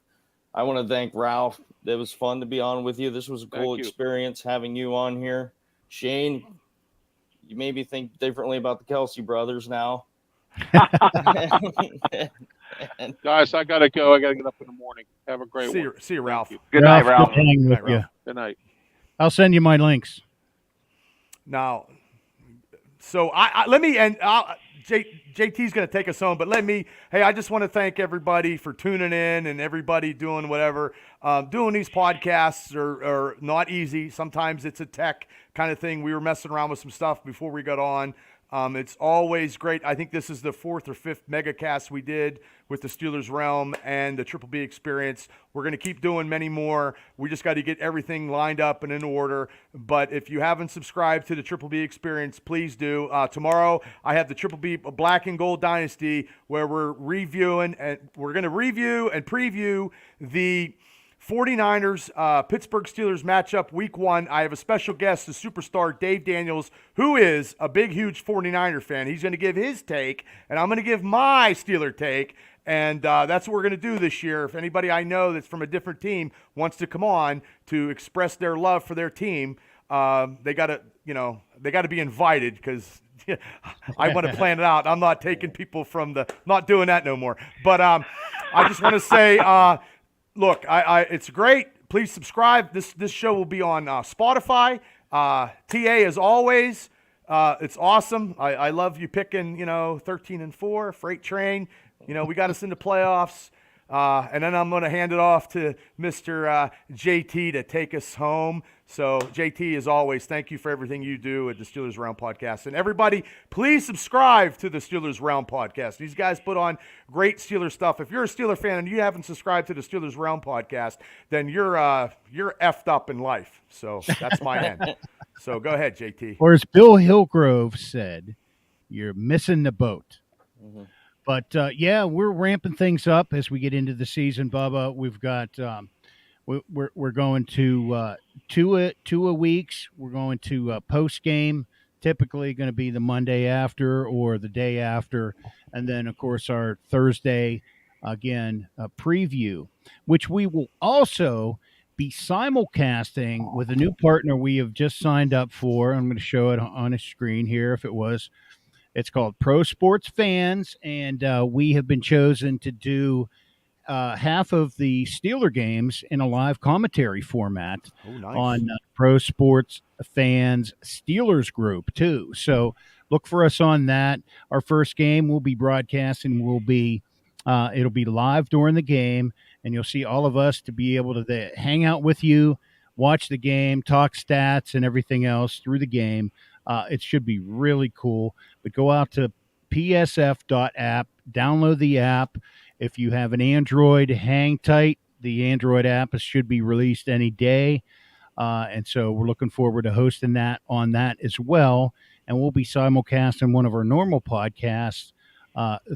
I want to thank Ralph. It was fun to be on with you. This was a cool experience having you on here. Shane, you made me think differently about the Kelsey brothers now. Guys, I gotta go. I gotta get up in the morning. Have a great one. See you, Ralph. Thank you. Good night, Ralph. Good hanging with Good night, you. Ralph. Good night. I'll send you my links. Now, so let me end. JT's going to take us home, but I just want to thank everybody for tuning in and everybody doing whatever. Doing these podcasts are not easy. Sometimes it's a tech kind of thing. We were messing around with some stuff before we got on. It's always great. I think this is the 4th or 5th megacast we did with the Steelers Realm and the Triple B Experience. We're going to keep doing many more. We just got to get everything lined up and in order. But if you haven't subscribed to the Triple B Experience, please do. Tomorrow, I have the Triple B Black and Gold Dynasty, where we're reviewing and we're going to review and preview the 49ers, Pittsburgh Steelers matchup week 1. I have a special guest, the superstar Dave Daniels, who is a big, huge 49er fan. He's going to give his take, and I'm going to give my Steeler take, and that's what we're going to do this year. If anybody I know that's from a different team wants to come on to express their love for their team, they got to be invited, because I want to plan it out. I'm not taking people not doing that no more. But I just want to say, look, it's great. Please subscribe. This show will be on Spotify. TA, as always, it's awesome. I love you picking, 13-4, Freight Train. We got us into playoffs. And then I'm going to hand it off to Mr. JT to take us home. So, JT, as always, thank you for everything you do at the Steelers Round Podcast. And everybody, please subscribe to the Steelers Round Podcast. These guys put on great Steelers stuff. If you're a Steeler fan and you haven't subscribed to the Steelers Round Podcast, then you're effed up in life. So that's my end. So go ahead, JT. Or as Bill Hillgrove said, you're missing the boat. Mm-hmm. But, we're ramping things up as we get into the season, Bubba. We've got we're going to two a weeks. We're going to post game, typically going to be the Monday after or the day after. And then, of course, our Thursday, again, preview, which we will also be simulcasting with a new partner we have just signed up for. I'm going to show it on a screen here if it was. It's called Pro Sports Fans, and we have been chosen to do half of the Steeler games in a live commentary format on Pro Sports Fans Steelers group, too. So look for us on that. Our first game will be broadcasting. It'll be live during the game, and you'll see all of us to be able to hang out with you, watch the game, talk stats and everything else through the game. It should be really cool. But go out to psf.app, download the app. If you have an Android, hang tight. The Android app should be released any day. And so we're looking forward to hosting that on that as well. And we'll be simulcasting one of our normal podcasts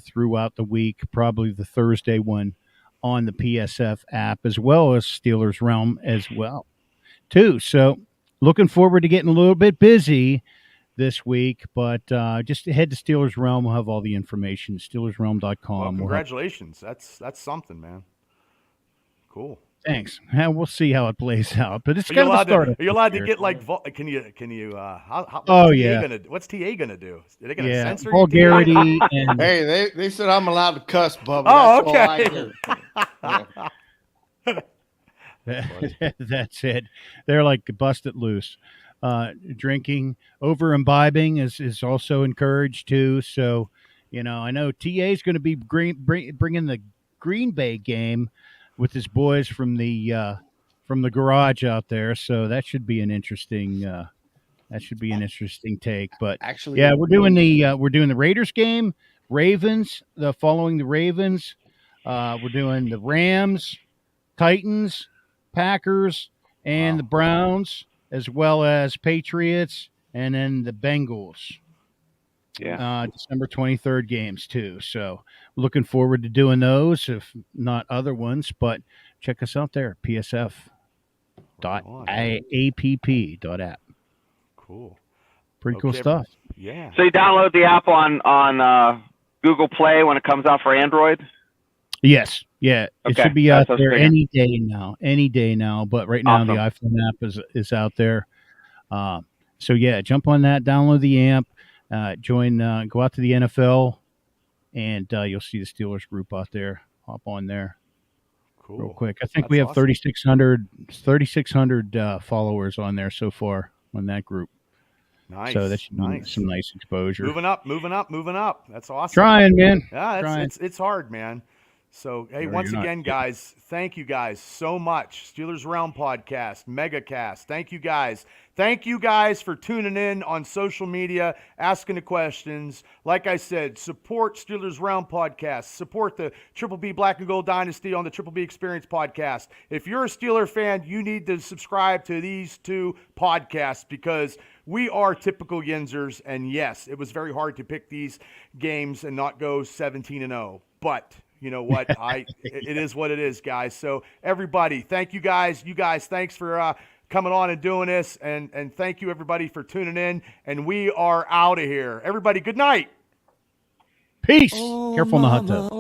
throughout the week, probably the Thursday one on the PSF app, as well as Steelers Realm as well, too. So looking forward to getting a little bit busy this week, but just head to Steelers Realm. We'll have all the information, steelersrealm.com. Well, congratulations. That's something, man. Cool. Thanks. We'll see how it plays out, but it's Are kind you of the allowed start. Are you allowed to get can you what's TA gonna do? Are they gonna censor you, vulgarity and Hey, they said I'm allowed to cuss, Bubba. Oh, That's all I do. that's it. They're like busted loose. Drinking, over imbibing is also encouraged too. So, I know TA is going to be bringing the Green Bay game with his boys from the garage out there. So that should be an interesting take. But Actually, yeah, we're doing the Raiders game, Ravens, following the Ravens. We're doing the Rams, Titans, Packers, and the Browns, as well as Patriots, and then the Bengals. Yeah. December 23rd games too. So looking forward to doing those, if not other ones. But check us out there, psf.app.app. Cool. Pretty cool stuff. Yeah. So you download the app on Google Play when it comes out for Android? Yes. Yeah. It Okay, should be out that's what I there was any day now. But right now the Awesome. iPhone app is out there. So yeah, jump on that, download the app, go out to the NFL and you'll see the Steelers group out there. Hop on there Cool. real quick. I think That's we have awesome. 3,600 followers on there so far on that group. Nice. So that's nice. some nice exposure. Moving up. That's awesome. Trying, man. Yeah, it's hard, man. So, hey, Sure, once you're not again, kidding. guys, thank you guys so much. Steelers Realm Podcast, MegaCast. Thank you guys. Thank you guys for tuning in on social media, asking the questions. Like I said, support Steelers Realm Podcast. Support the Triple B Black and Gold Dynasty on the Triple B Experience Podcast. If you're a Steeler fan, you need to subscribe to these two podcasts because we are typical Yinzers. And yes, it was very hard to pick these games and not go 17-0. But you know what? It is what it is, guys. So everybody, thank you guys. You guys, thanks for coming on and doing this. And thank you, everybody, for tuning in. And we are out of here. Everybody, good night. Peace. Careful in the hot tub.